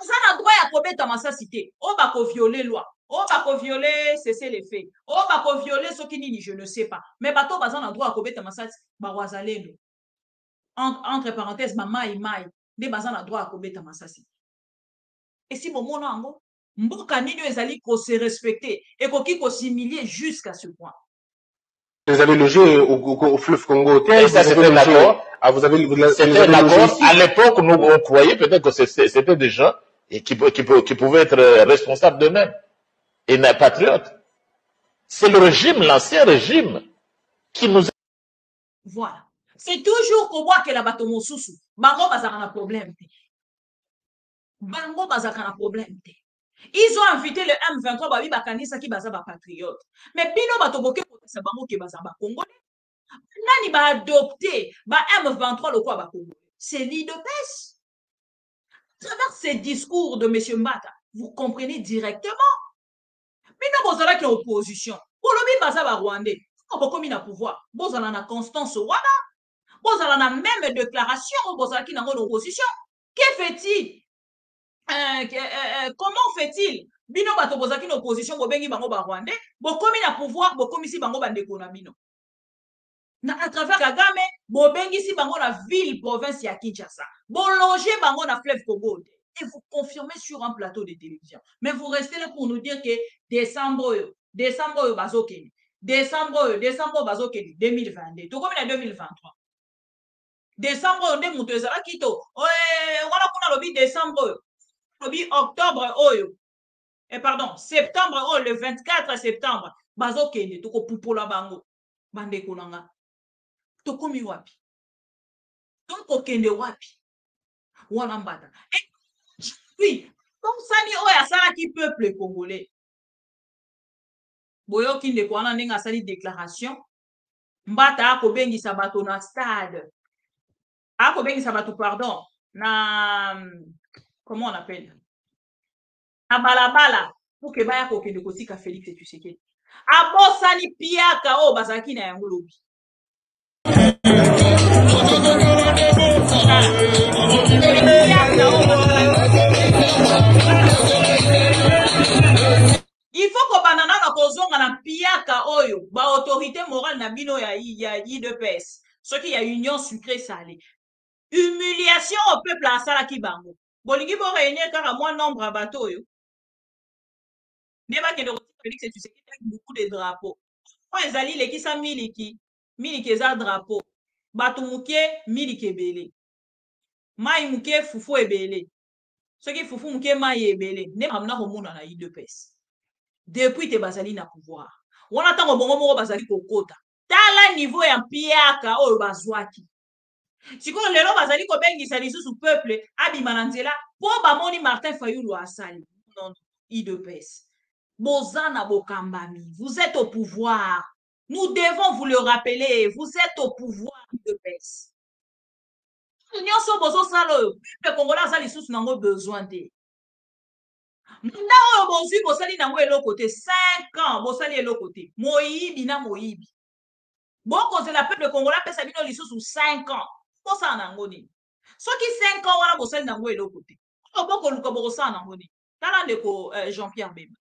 ça n'a droit à commettre ma cité. On va violer loi. On va violer, cesser les faits. On va violer ce qui n'est, je ne sais pas. Mais bateau, ça n'a droit à commettre ma cité. Entre parenthèses, maï, des bazans n'a droit à commettre ma cité. Et si mon monde en gros, mboka nini ezali ko se respecter et ko s'humilier jusqu'à ce point. Vous avez logé au fleuve Congo. Et ça, c'était d'accord. Vous avez d'accord. À l'époque, nous, on croyait peut-être que c'était des gens qui pouvaient être responsables d'eux-mêmes. Et les patriotes. C'est le régime, l'ancien régime, qui nous a... Voilà. C'est toujours qu'on voit que la bateau mosusu, bango bazaka na problème. Bango bazaka na problème. Ils ont invité le M23 babi bakanisa ki baza ba patriote. Mais bino batoboke ko sa bango ke baza ba congolais. Nani ba adopté ba M23 le quoi ba congolais. C'est l'IDPS. À travers ces discours de M. Mbata, vous comprenez directement. Bino bozala ki opposition. Kolobi baza ba Rwandais. Ko komi na pouvoir. Bozala na Constance Ouada. Bozala na même déclaration bozala ki na opposition. Que fait-il? Comment fait-il? Bino bato bozaki na opposition bobengi bango ba Rwandais, bokomi na pouvoir, bokomi si bango bandeko na bino. Na à travers Kagame, bobengi si bango na ville province ya Kinshasa. Bolongez bango na fleuve Congo. Et vous confirmez sur un plateau de télévision. Mais vous restez là pour nous dire que décembre bazokeni. Décembre bazokeni 2022. To comme en 2023. Décembre nde muto ezala kito. Wana kuna lobi décembre. Octobre oyo pardon septembre le 24 septembre bazokende toko pupola bango bandeko nanga tokomi wapi toko kende wapi wana Mbata oui donc sani oyo asalaki peuple congolais boyoki ndeko wana ndenge asali déclaration Mbata akobengisa bato na stade akobengisa bato pardon na comment on appelle? Na balabala pour que baya kokende kotika Félix Tshisekedi. Abosani piaka o bazaki na yango lobi. Il faut que banana na kozonga na piaka oyo ba autorité morale na bino ya IDPS. Ce qui y a union sucrée salée. Humiliation au peuple à Salaki Bango. Bolingi bo réunir car à moins nombre à bateau yo. Débat que de Félix Tshisekedi avec beaucoup de drapeaux. Quand ils allaient les qui sa miliki za drapeau. Bato muke miliki belé. Mai muke fufu ebele. Ce qui fufu muke mai ebele. Ne amna homona na IDPS. Depuis te bazali na pouvoir. On attend au bongo moko bazali kokota. Tala niveau ya piaka o bazwaki. Si kon lelo bazali ko bengisa lisusu peuple abima na nzela po bamoni Martin Fayulu asali non IDPS bozana bokambami vous êtes au pouvoir nous devons vous le rappeler vous êtes au pouvoir IDPS nyonso bozo salo le Congolais azali lisusu nango besoin de munda oyo bozwi bosali nango eloko te 5 ans bosali eloko te moyibi na moyibi boko c'est la peuple congolais pesa bino lisusu 5 ans. Bosa nangoni. Soki 5 ans wana bosali nango eloko te. Oboko luka bosa nangoni. Tala ndeko Jean-Pierre Bemba.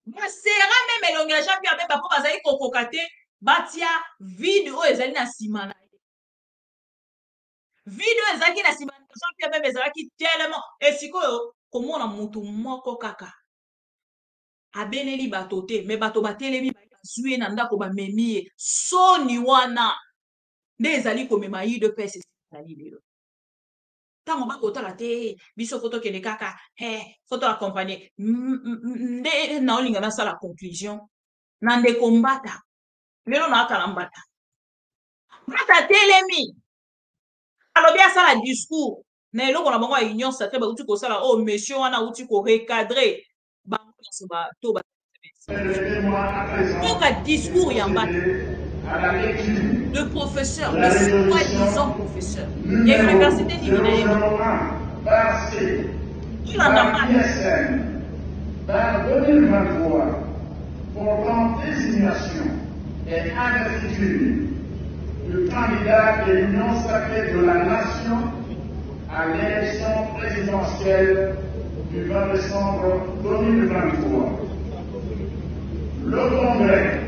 Basera même elonga Jean-Pierre Bemba po bazali kokoka te batia video ezali na sima na ye. Video ezali na sima na Jean-Pierre Bemba ezalaki tellement esikoyo komona mutu moko kaka. Abeneli bato te mais bato batelemi bazwi na ndako bamemi soni wana. Des alliés comme maï de paix, c'est lelo. Tant on va côté la té, biso photo que les caca, photo accompagné. Nde na olinga na sa la conclusion. Nande kombata. Lelo na kalambata. Mata telemi. Alors bien ça la discours. Na eloko na bango union sacré ba uti ko sala oh monsieur wana uti ko recadrer. Bango so ba to ba. Donc un discours yambata. Le professeur, le soi-disant professeur. Il y a l'université d'Illinois. Il en a marre. Par 2023, portant désignation et investiture du candidat de l'Union sacrée de la nation à l'élection présidentielle du 20 décembre 2023. Le Congrès,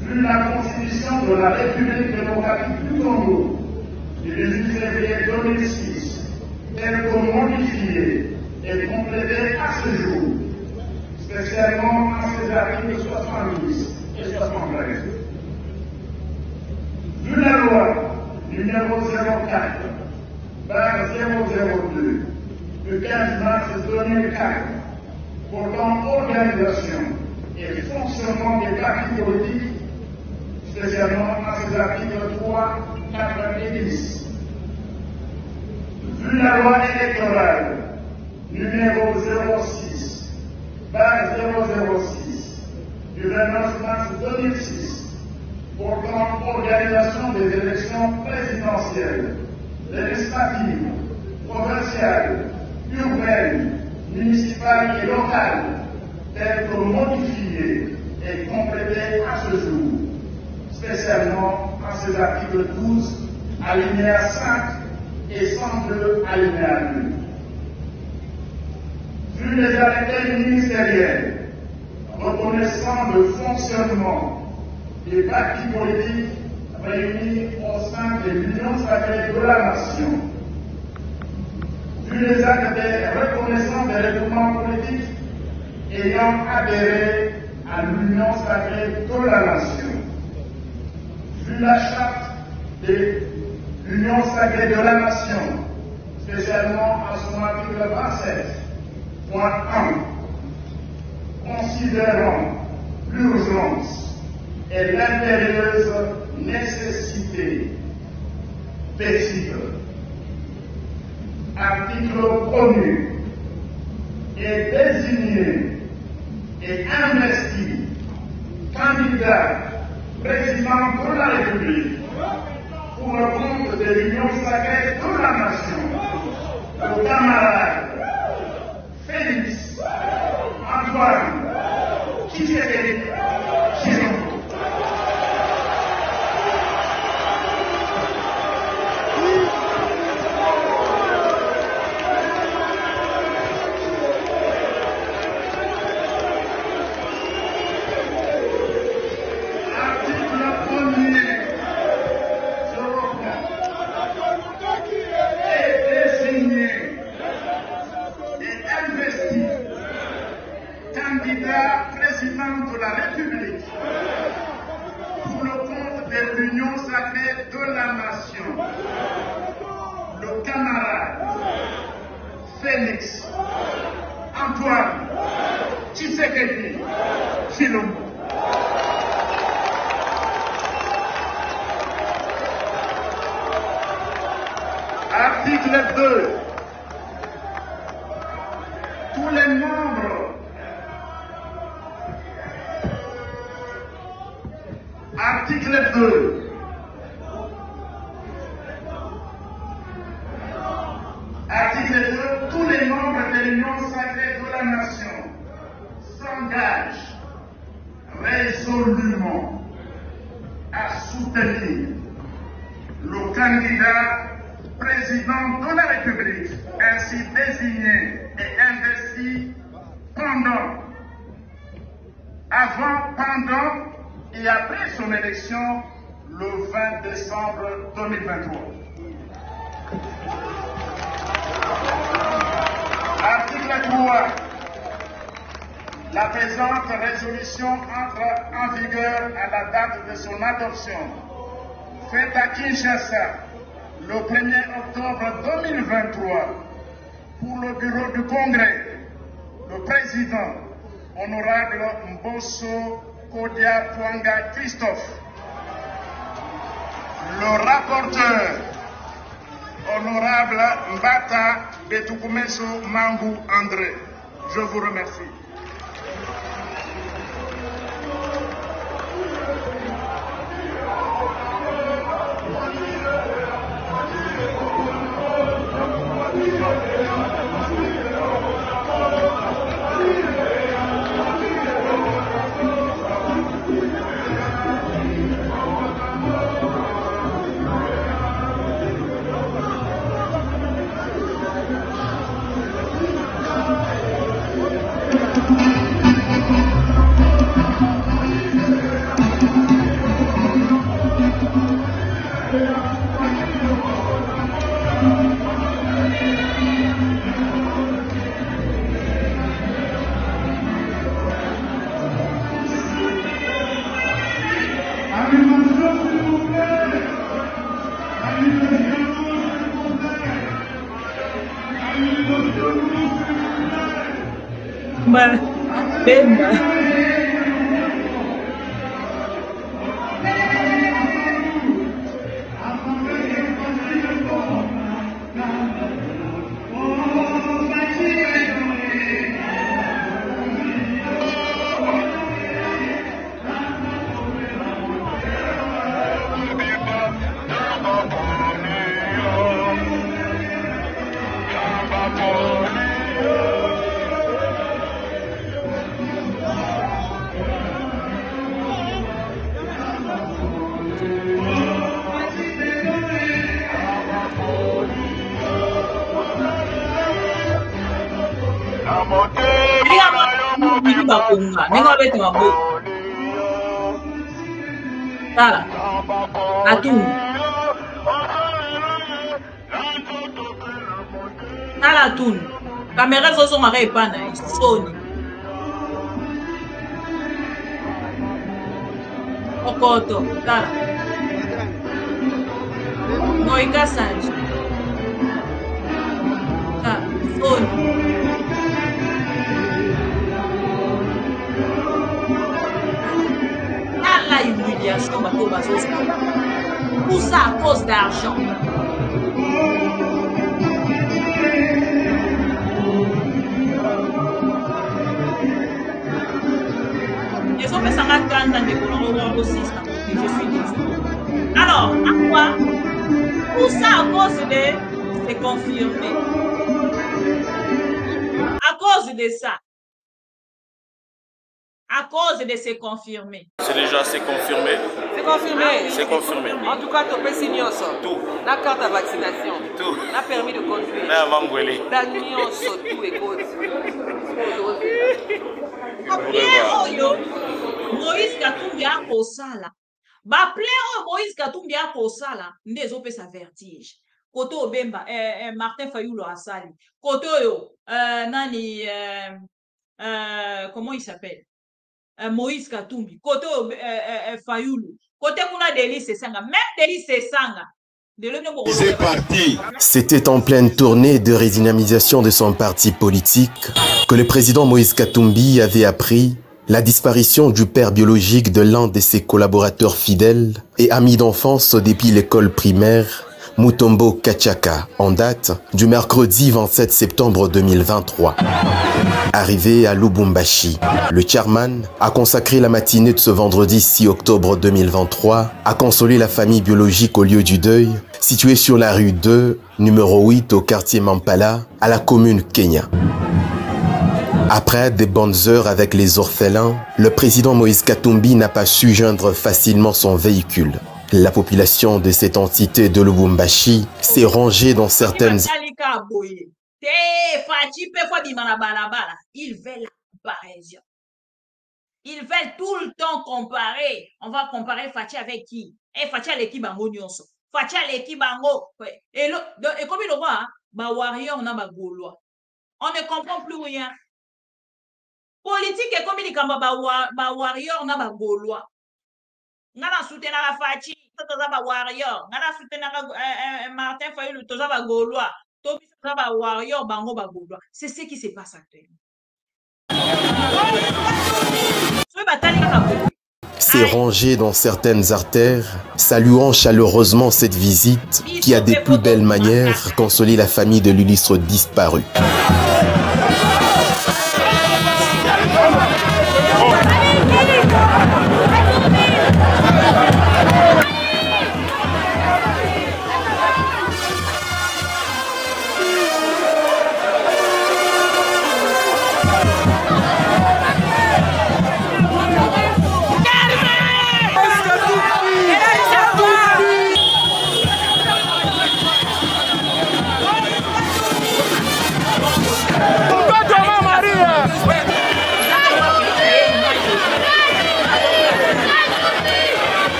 vu la Constitution de la République démocratique du Congo du 18 février 2006, telle que modifiée et complétée à ce jour, spécialement en ses articles 70 et 73. Vu la loi numéro 04 002 du 15 mars 2004 portant organisation et fonctionnement des partis politiques, spécialement en ses articles 3, 4 et 10. Vu la loi électorale numéro 06/006 du 29 mars 2006 portant organisation des élections présidentielles, législatives, provinciales, urbaines, municipales et locales, telles que modifiées et complétées à ce jour, spécialement en ces articles 12, alinéa 5 et 102, alinéa 2. Vu les arrêtés ministériels reconnaissant le fonctionnement des partis politiques réunis au sein de l'Union sacrée de la Nation, vu les arrêtés reconnaissant des regroupements politiques ayant adhéré à l'Union sacrée de la Nation, vu la charte de l'Union sacrée de la Nation, spécialement à son article 27.1, considérant l'urgence et l'impérieuse nécessité paisible, article connu et désigné et investi candidat président de la République pour le compte de l'Union sacrée de la Nation, le camarade Félix Antoine Tshisekedi Tshilombo. Candidat président de la République pour le compte de l'Union sacrée de la Nation, le camarade Félix Antoine Tshisekedi Tshilombo. Article 2. Tous les membres. Article 2. Article 2. Tous les membres de l'Union sacrée de la Nation s'engagent résolument à soutenir le candidat président de la République ainsi désigné et investi avant, pendant et après son élection le 20 décembre 2023. Article 3. La présente résolution entre en vigueur à la date de son adoption, faite à Kinshasa le 1er octobre 2023 pour le bureau du Congrès, le président honorable Mbosso Kodia Pwanga Christophe, le rapporteur honorable Mbata Betukumeso Mangou André. Je vous remercie. Pemba. Tala. Atun. Tala atun. Caméra zozo mare epana Sony. Okoto. Tala. Moika Sanji. Tala. Sony. La humiliation, tout ça à cause d'argent. Les hommes ça va quand de aussi, je suis désolé. Alors, à quoi? Tout ça à cause de c'est confirmé. À cause de ça. À cause de se confirmer. C'est déjà c'est confirmé. C'est confirmé. C'est confirmé. En tout cas, tu peux signer tout. La carte de vaccination. Tout. La permis de conduire. La mangoueli. La nuance, tout et cause. Moïse Katumbi a kosala. Ba plein Moïse Katumbi a kosala. Ndezo pe sa vertige. Koto Obemba, Martin Fayulu asali. Koto yo, nani, comment il s'appelle? Moïse Katumbi, côté Fayulu, côté kuna Delis Sesanga, même Delis Sesanga. C'était en pleine tournée de redynamisation de son parti politique que le président Moïse Katumbi avait appris la disparition du père biologique de l'un de ses collaborateurs fidèles et amis d'enfance depuis l'école primaire, Mutombo Kachaka, en date du mercredi 27 septembre 2023. Arrivé à Lubumbashi, le chairman a consacré la matinée de ce vendredi 6 octobre 2023 à consoler la famille biologique au lieu du deuil, situé sur la rue 2, numéro 8 au quartier Mampala, à la commune Kenya. Après des bonnes heures avec les orphelins, le président Moïse Katumbi n'a pas su joindre facilement son véhicule. La population de cette entité de Lubumbashi s'est rangée dans certaines... Ils veulent la comparaison. Ils veulent tout le temps comparer. On va comparer Fachi avec qui? Fachi à l'équipe Bango Nyonso. Fachi à l'équipe Bango. Et comme il le voit, bah warrior on a ma gaulois. On ne comprend plus rien. Politique et comme il dit bah warrior on a ma gaulois. Ngana soutenir la Fachi, toza ba warrior. Ngana soutenir Martin Fayulu, toza ba gaulois. Toza ba warrior bango ba gaulois. C'est ce qui se passe actuellement. S'est rangé dans certaines artères, saluant chaleureusement cette visite qui a des plus belles manières consoler la famille de l'illustre disparu.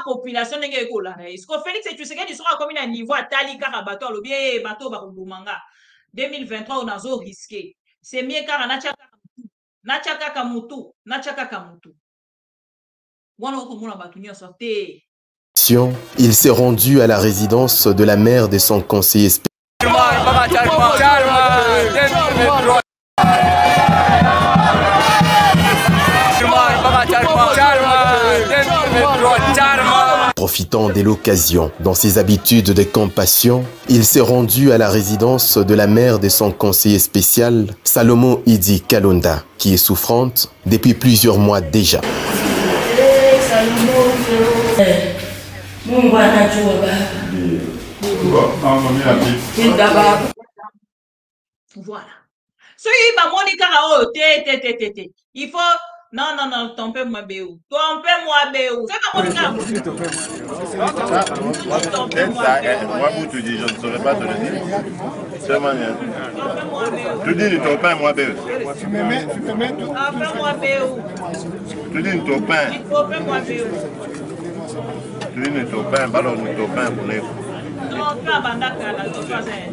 Population n'est pas là. Est-ce que Félix et Tshisekedi sera comme un niveau à Tali Karabato, le bien bateau Bakumanga 2023 on a zo risqué. C'est mieux car Nachaka Kamutu. Il s'est rendu à la résidence de la mère de son conseiller spécial. profitant de l'occasion. Dans ses habitudes de compassion, il s'est rendu à la résidence de la mère de son conseiller spécial, Salomon Idi Kalonda, qui est souffrante depuis plusieurs mois déjà. Voilà. Il faut... Non, tompez-moi Béou. Tompez-moi Béou. Moi, vous te dis, je ne saurais pas te le dire. Seulement, tu dis, tompez-moi Béou. Tompez-moi Béou. Tu dis, tompez. Tompez-moi Béou. Tu dis, tompez, alors nous tompez pour nous. Non, pas bandaka, la tompez.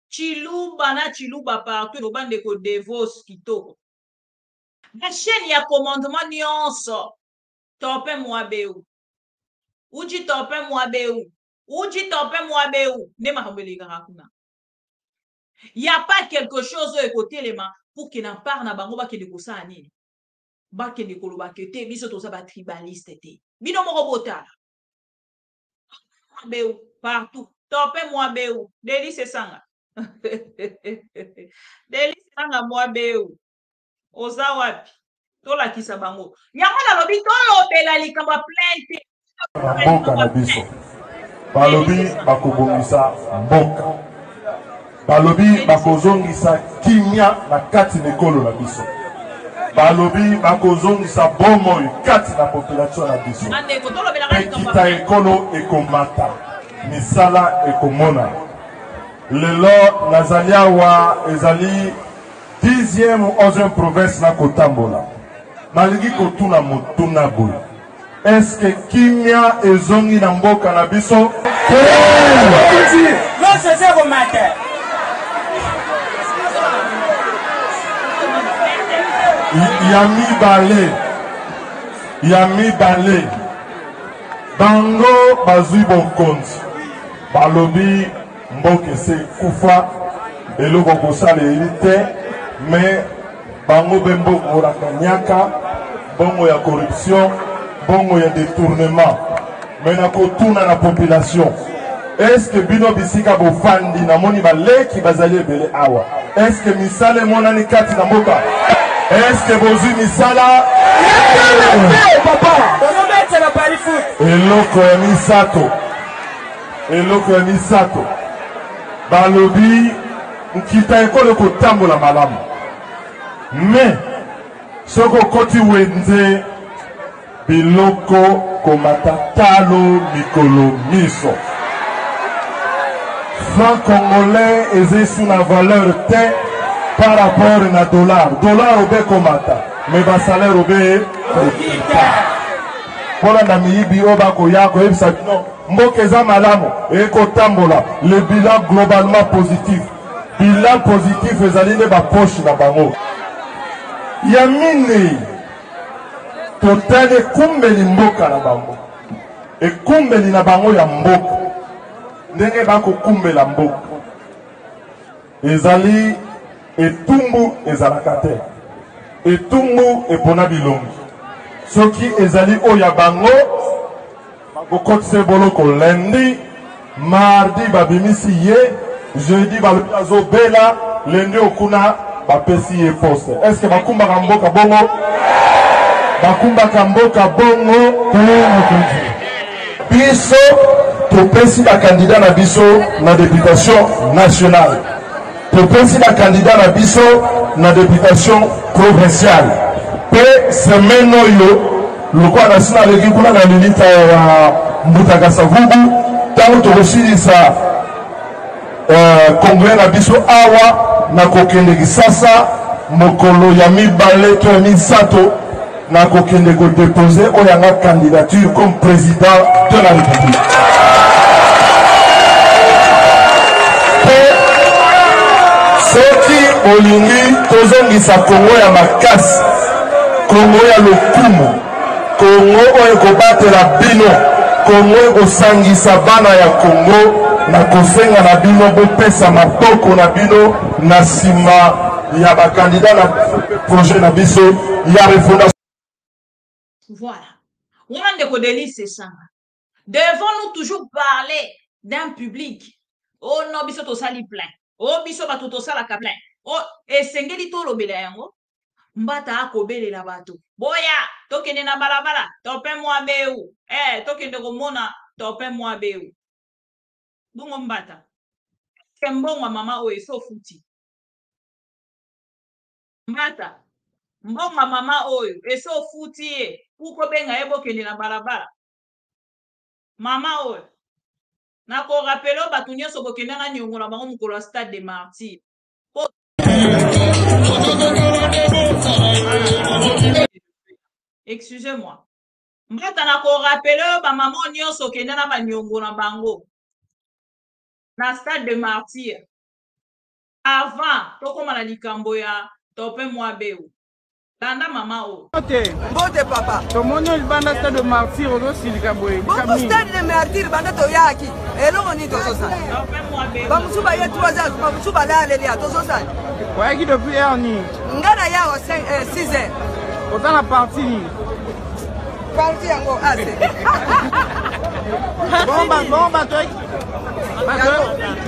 Chiluba na chiluba partout no bande ko devos kitoko. La chaîne ya commandement nyonso. Tope moi beu. Uji tope moi beu. Uji tope moi beu. Ne ma hambeli hakuna. Il y a pas quelque chose au côté les mains pour qu'il en parle na bango ba ke de kosa nini. Bakende koloba kete biso to sa ba tribaliste te bino moko botala beu partout tope moi beu Délice sanga Délice sanga moi beu oza wapi to la kisa bango yango na lobi to lobela likamba plainte mboka na biso balobi bakobongisa mboka balobi bakozongisa kimia na kati nekolo na biso balobi bakozongisa bomoi kati na population na biso ekita ekolo ekomata misala ekomona lelo nazali awa ezali 10e ou 11e province na kotambola nalingi kotuna motuna boye eske kimia ezongi na mboka na biso Yami Balé bango bazui bonkonzi balobi mboke se kufa eloko kosala elite mais bango bemboko orakanyaka bongo ya corruption bongo ya détournement mais na kotuna na population est-ce que bino bisika bofandi na moni baleki bazali ebele awa est-ce que misale monani kati na mboka est-ce que bozui misala eloko ya misato balobi nkita ekolo kotambola malamu mais soko okoti wenze biloko komata talo mikolo miso franc congolais ezali sous la valeur te par rapport na dollar obe komata mais basalaire obe mpona na miyibi oyo bakoya koyebisa bino mboka eza malamu ekotambola le bilan globalement positif bilan positif ezali nde bapoche na bango ya minei totali ekumbeli mboka na bango ekumbeli na bango ya mboka ndenge bakokumbela mboka ezali etumbu ezalaka te etumbu epona bilongi soki ezali oyo ya bango bakokotisa boloko lundi mardi babimisi ye jeudi balobi azobela lundi okuna bapesi ye poste est-ce que bakumbaka mboka bongo bakumbaka mboka bongo biso topesi bakandida na biso na députation nationale topesi bakandida na biso na députation provinciale pe semaine oyo lokola nasi naleki kuna na lilita ya mbutakasavubu ntango tokosilisa congres na biso awa na kokende kisasa mokolo ya mibale to ya misato na kokende kodepose oyo yanga candidature comme président de la république soki olingi tozongisa kongo ya makasi kongo ya lokumu kongo oyo ekobatela bino Congo osangisa bana ya Congo na kosenga na bino bopesa maboko na bino na sima ya bakandida na projet na biso ya refondation. Voilà. On a des codélis, c'est ça. Devons-nous toujours parler d'un public? Oh non, biso to sali plein. Oh biso bato to sala ka plein. Oh esengeli to lobela yango. Mbata akobele la bato. Boya, tokende na balabala, tope mwa beu. Tokende komona, tope mwa beu. Bungo mbata. Kembonga mama o eso futi. Mbata. Mbonga mama oyo eso futi e uko benga ebo kende na balabala. Mama oyo na ko rappelo batu nyonso bokende na nyongo na bango mukolo stade des martyrs. Excusez-moi. Mbata na ko rappelo ba mama nyonso kende na ba nyongo na bango na stade des martyrs. Avant tokoma na likambo ya tope mwa beu. Tanda mama o. Bote papa. Tomonyo libanda stade de martyr ozo silika boye. Bote stade de martyr banda to yaki. Elongo ni tozo sa. Ba musuba ye 3 ans, ba musuba la le ya tozo sa. Waki depuis hier ni. Ngana ya o 6 heures. Autant la partie ni. Partie yango ase. Bomba toi.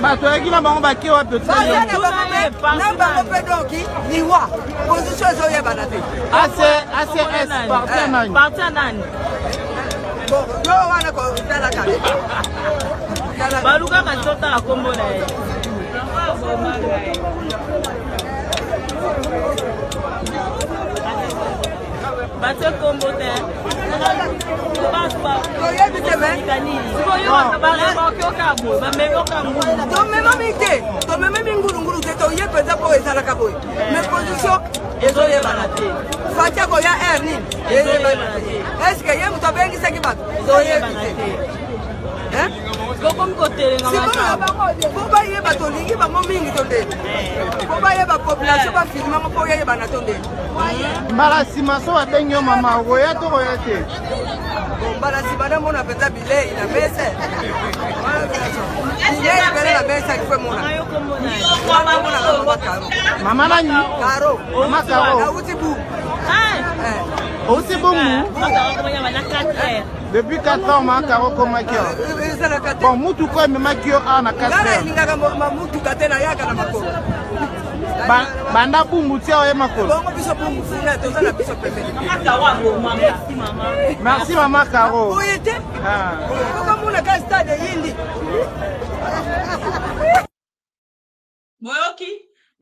Bato yaki na bango bake wa peut-être na bango pe donki liwa position zo ye banate ACS parti nani bon yo wana ko tala kale baluka katota la kombo na ye bate kombo te mbala nsima so babengi yo mama okoya to koya te mbala nsima namona mpenza bilei na mese bilei pele na mese akifwe mona mama nani Karo mama Karo auti bu auti bumu depuis 4 ans mama Karo komaki bon mutu ko memaki yo na 4 ans ngana ningaka mutu katena yaka na makolo banda bumbu tia oye makolo bongo biso bumbu funa tozana biso pembeni merci mama Karo oyete koko muna ka stade yindi Moyoki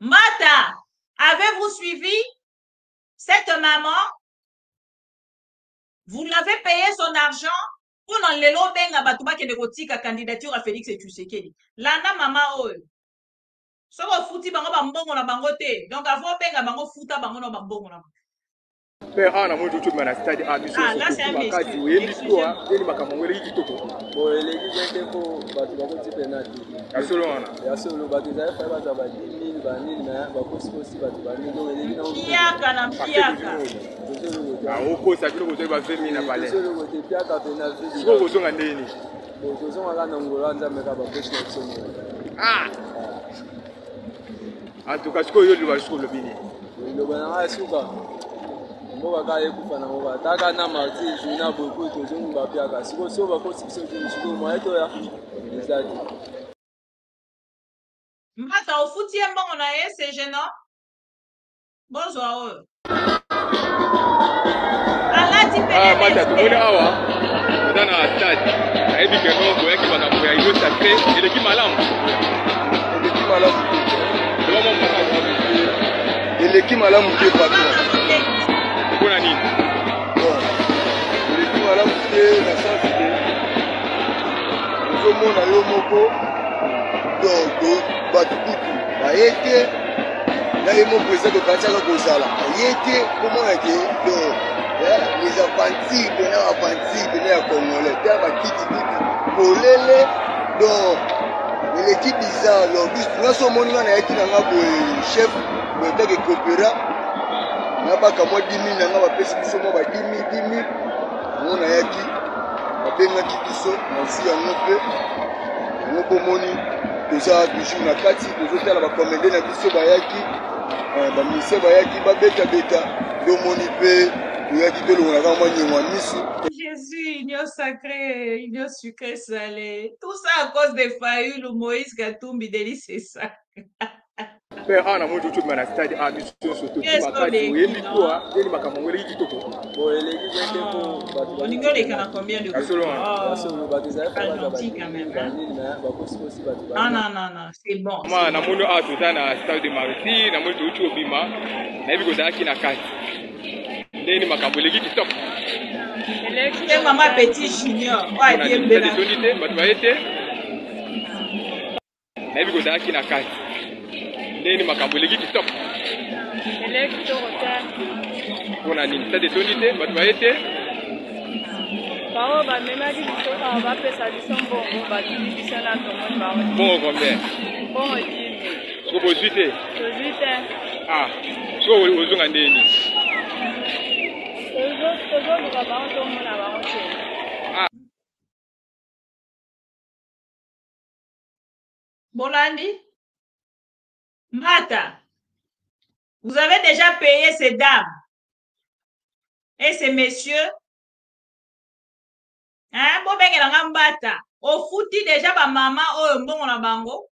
Mata, avez-vous suivi cette maman? Vous l'avez payé son argent pour non le lobenga batuba ke negotika candidature à Félix Tshisekedi. Lana mama oyo. So ko futi bango ba mbongo na bango te. Donc avant benga bango futa bango na mbongo na. Père ana mo tutu mana stade a biso. Là c'est un makati oyebi biso yeli makamongole kitoko. Bon eleki gente ko batu bako ti penalty. Ya solo wana. Ya solo batu za fa batu ba 10,000 ba 1000 na ba kosi batu ba 1000 donc eleki na. Piaka na piaka. Ah oko sa kilo ko ba 20,000 na balé. Solo ko te piaka penalty. Siko ko zonga ndeni. Bon ko zonga kana ngolo nzambe ka ba kosi na somo. Ah. En tout cas, ce que je veux dire, c'est que le bonheur est souka. Moi, quand il coupe, on va. T'as qu'à n'amarrer, je n'ai beaucoup de choses, on va bien casser. Si vous savez quoi, si vous moi, et toi, exact. Mata au foutier, bon, on a c'est gênant. Bonjour. Ah, Mata, tu connais Awa? Dans la stade, et puis que non, vous voyez qu'il va t'envoyer, il veut sacré, et l'équipe malam. L'équipe malam. L'équipe malam qui est partout. Bon année. L'équipe malam qui est la santé. Tout le monde a eu moko. Donc, Batukutu. Baïeke. Là, il y a mon président de Kachaka Kozala. Baïeke, comment est-ce donc, les apprentis, les apprentis, les Congolais. Il y a Kiti, Polele. Donc, l'équipe bizarre, l'Auguste, nous sommes un chef de coopéra. Nous avons 10 000, nous avons 10 000, nous avons 10 000, nous avons babengaki biso nasi yango mpe yango bomoni toza toujours na kati tozotala bakomende na biso bayaki baministère bayaki babeta lomoni mpe toyaki tolongolaka mwa nyengwa misu. Jésus, union sacrée, union sucrée salée. Tout ça à cause des Fayoul ou Moïse Katumbi, Deli, c'est ça. Père, on a mon tout le stade à mission surtout. Qu'est-ce qu'on est? On y a combien de gentil quand même. Non, c'est bon. Moi, na mono a tout ça na stade de Mariti, na mono tout au bima, na bi goda ki na kati. Ndeni makambo legi kitop. C'est maman petit junior. Ouais, bien bien. Batu ba été. Na bi goda ki na kati. Ndeni makambo legi kitop. On a une tête de tonité, batu ba été. Bao ba mema di biso ba ba pesa biso mbongo ba di biso na tomoni ba. Bon combien? Bon 10 000. Ko bozite? Bozite. Ah, so ozunga ndeni. Tozo ba ba tomona ba onche. Ah. Bolandi? Mata. Vous avez déjà payé ces dames et ces messieurs? Hein, bon ben nga mbata. O futi déjà ba mama oyo mbongo na bango.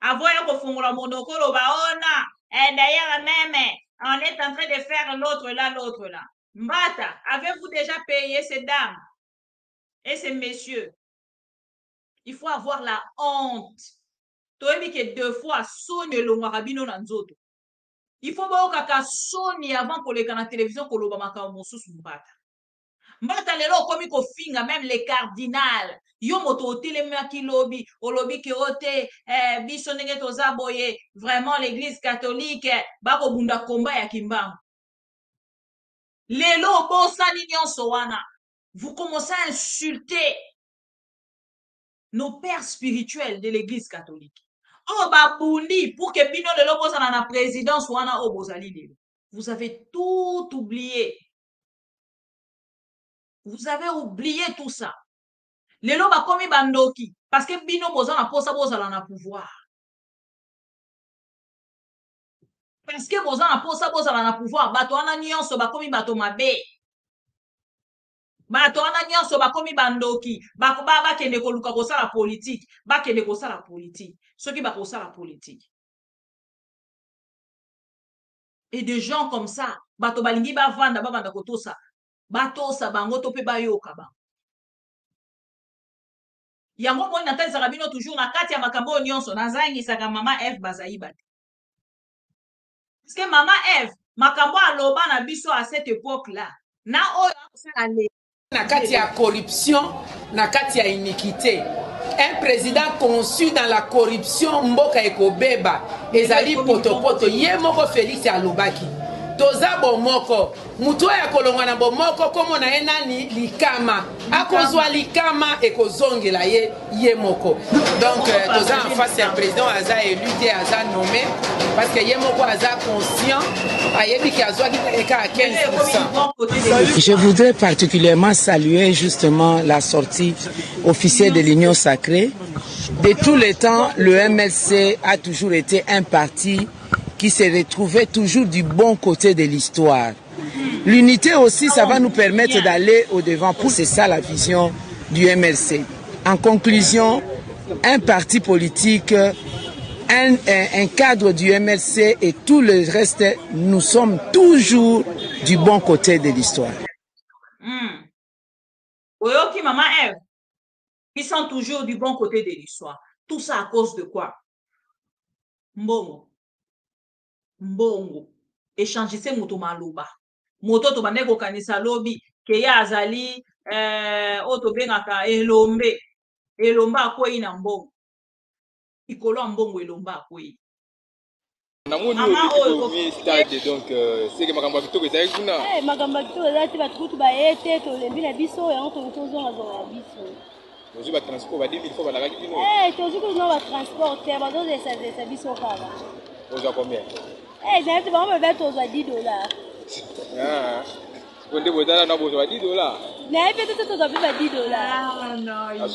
Avoya ko fungola monokolo ba ona. Et d'ailleurs même, on est en train de faire l'autre là. Mbata, avez-vous déjà payé ces dames et ces messieurs? Il faut avoir la honte. Toyebi que 2 fois sonne le marabino na nzoto. Il faut ba okaka soni avant ko leka na télévision ko loba makao mosusu mbata. Mbata lelo komi ko finga même les cardinals. Yo moto otelemaki lobi, olobi ki ote biso ndenge toza boye, vraiment l'église catholique bako bunda komba ya kimbanga. Lelo bosani nyonso wana. Vous commencez à insulter nos pères spirituels de l'église catholique. Oh babundi pour que bino lelo bosana na présidence wana o bozali lelo. Vous avez tout oublié. Vous avez oublié tout ça. Lelo bakomi bandoki parce que bino bozana posa bozala na pouvoir. Parce que bozana posa bozala na pouvoir, bato wana nyonso bakomi bato mabe. Bato wana nyonso bakomi bandoki, ba kende koluka kosala politique, ba kende kosala politique. Ceux qui ba kosala politique. Et des gens comme ça, bato balingi ba vanda ba banda kotosa. Batosa bango to pe bayoka ba. Yango mo na tesa bino toujours na kati ya makambo nyonso nazangi saka mama F bazaiba. Parce que maman Eve, makambo aloba na biso à cette époque là. Na oyo akosala le na kati ya corruption, na kati ya iniquité. Un président conçu dans la corruption mboka ekobeba ezali potopoto ye moko Félix alobaki. Toza bomoko mutu ya kolongwa na bomoko komo na enani likama akozwa likama ekozongela ye moko. Donc toza en face un président aza élu te aza nommé parce que ye moko aza conscient ayebi ki azwa ki eka à 15%. Je voudrais particulièrement saluer justement la sortie officielle de l'Union sacrée. De tous les temps, le MLC a toujours été un parti qui se retrouvait toujours du bon côté de l'histoire. L'unité aussi, ça va nous permettre d'aller au-devant. C'est ça la vision du MLC. En conclusion, un parti politique, un cadre du MLC et tout le reste, nous sommes toujours du bon côté de l'histoire. Oyoki Maman Eve, ils sont toujours du bon côté de l'histoire. Tout ça à cause de quoi? Mbongo. Mbongo. Échangissez moto maluba. Moto to bandeko kanisa lobi ke ya azali oto bengaka elombe. Elomba akwei na mbongo. Ikolo mbongo elomba akwei. Na moni oyo stade donc c'est que makambo kitoko ezali kuna. Makambo kitoko ezali batukutu baete to lembi na biso ya to tozonga zonga biso. Ozu ba transport ba 10 000 fois balaka kino. Tozu ko no ba transport te ba do de sa biso kala. Ozu combien? J'ai dit, on me met $10. Ah, on dit, vous avez $10. Mais peut-être que tu dois plus $10. Ah non, il y a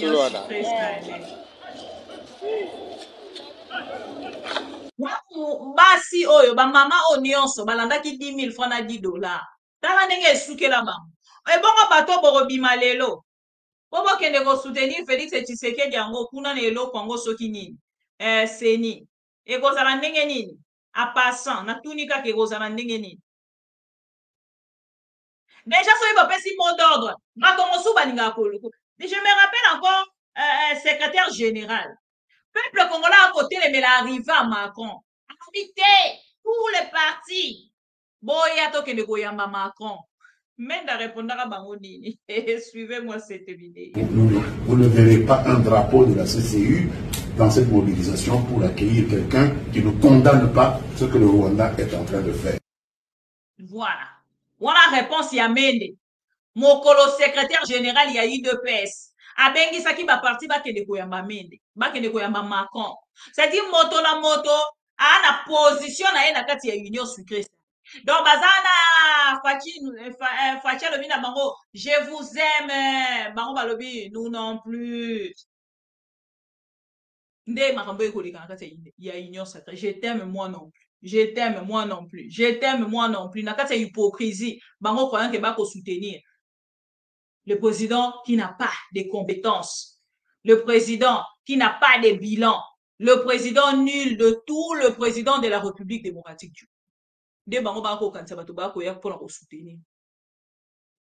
basi oyo ba mama onionso balandaki 10 000 francs na $10. Tala ndenge esukela bango. Ebongo bato borobima lelo. Bobo kende ko soutenir Félix Tshisekedi yango kuna na eloko yango soki nini. Seni. Ekozala ndenge nini? A passant na tunika ke ekozala ndenge nini. Déjà soki bapesi mot d'ordre. Bakongosu baninga koloko. Je me rappelle encore secrétaire général. Peuple congolais à côté les arrivé à Macron. Invité tous les partis. Boya to kende koyamba Macron. Menda répondra bangonini. Suivez-moi cette vidéo. Vous ne verrez pas un drapeau de la CCU dans cette mobilisation pour accueillir quelqu'un qui ne condamne pas ce que le Rwanda est en train de faire. Voilà. Voilà la réponse Yamende. Mokolo secrétaire général ya UDPS. Abengi saki ba parti ba kende koyamba Mende. Ba kende koyamba Macron. C'est-à-dire moto na moto a na position na ena kati ya Union Sucrée. Donc bazana Fachi lobi na bango je vous aime bango balobi nous non plus. Nde makambo ekoleka na kati ya Union Sacrée. Je t'aime moi non plus. Je t'aime moi non plus. Je t'aime moi non plus. Na kati ya hypocrisie bango croyant que ba ko soutenir le président qui n'a pas de compétences, le président qui n'a pas de bilan, le président nul de tout, le président de la République démocratique du Congo.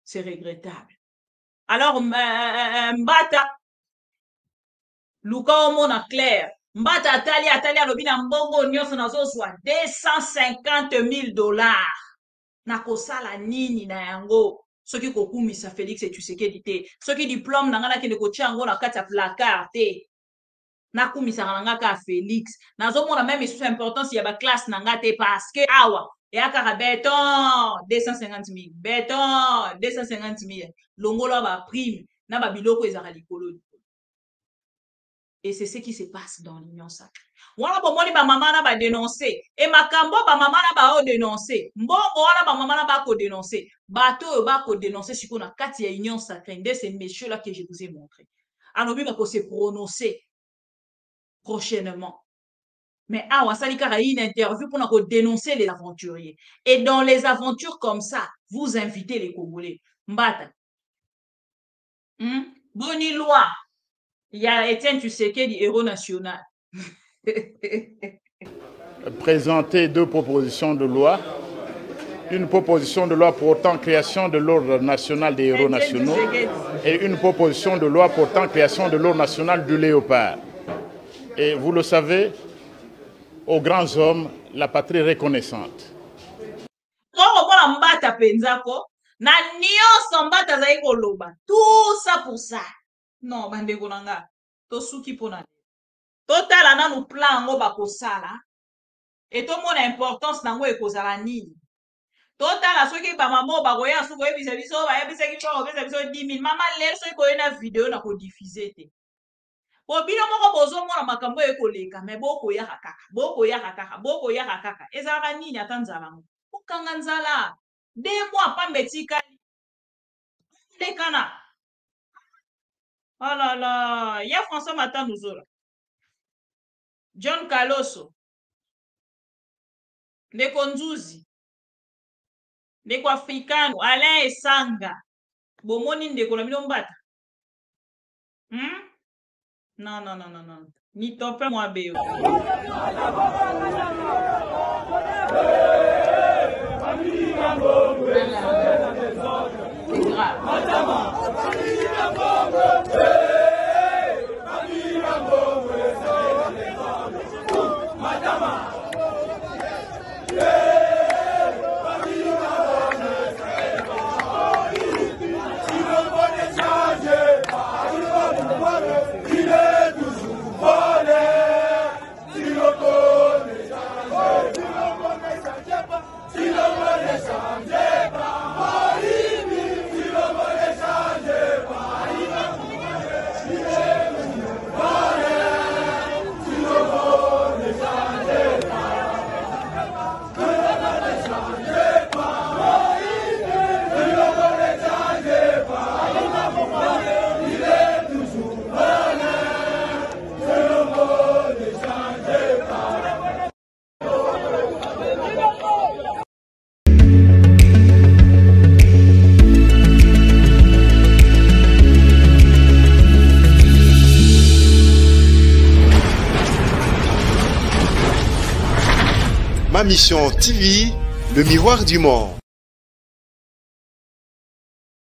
C'est regrettable. Alors, Mbata, Luka Omona Claire, Mbata Atali Robina Mbongo Nyos Nazo soit $250,000. Nakosala nini na yango. Ceux qui kokumisa Félix Tshisekedi te, ceux qui diplôme nangana ki ne kotia ngo na kati ya placard te. Na kumisa nanga ka Félix. Nazo mona même sous importance ya ba classe nanga te parce que awa et akara béton 250,000, béton 250,000. Longolo ba prime na ba biloko ezaka likolo. Et c'est ce qui se passe dans l'Union Sacrée. Wana bomoni ba mama na ba dénoncer et makambo ba mama na ba o dénoncer. Mbongo wana ba mama na ba ko dénoncer. Bato ba ko dénoncer siko na kati ya Union Sacrée. Nde ces messieurs là que je vous ai montré. Anobi ba ko se prononcer prochainement. Mais awa salika a une interview pour na ko dénoncer les aventuriers. Et dans les aventures comme ça, vous invitez les Congolais. Mbata. Boni loi. Il y a Étienne Tshisekedi, héros national. Présenter deux propositions de loi. Une proposition de loi portant création de l'ordre national des héros nationaux et une proposition de loi portant création de l'ordre national du léopard. Et vous le savez, aux grands hommes, la patrie reconnaissante. Tout ça pour ça. Non, bande konanga. To suki pona. Total ana no plan ngo ba kosala. Et to mona importance nango ekozala nini. Total a soki ba mamo ba goya su goye bisa biso ba yebisa ki cho bisa biso 10,000. Mama lelo so ko na vidéo na ko diffuser te. Po bino moko bozo mona makambo ekoleka mais boko ya kaka. Boko ya kaka. Boko ya kaka. Ezala nini atanzala ngo. Okanga nzala. 2 mois pa metika. Lekana. Oh là là, il y a François Mata Nouzola. John Kaloso. Les Konzuzi. Les Africanos. Alain Esanga. Bomoni Ndeko Mbata. Non. Ni tope moi béo. C'est grave. Ma Mission TV, le miroir du monde.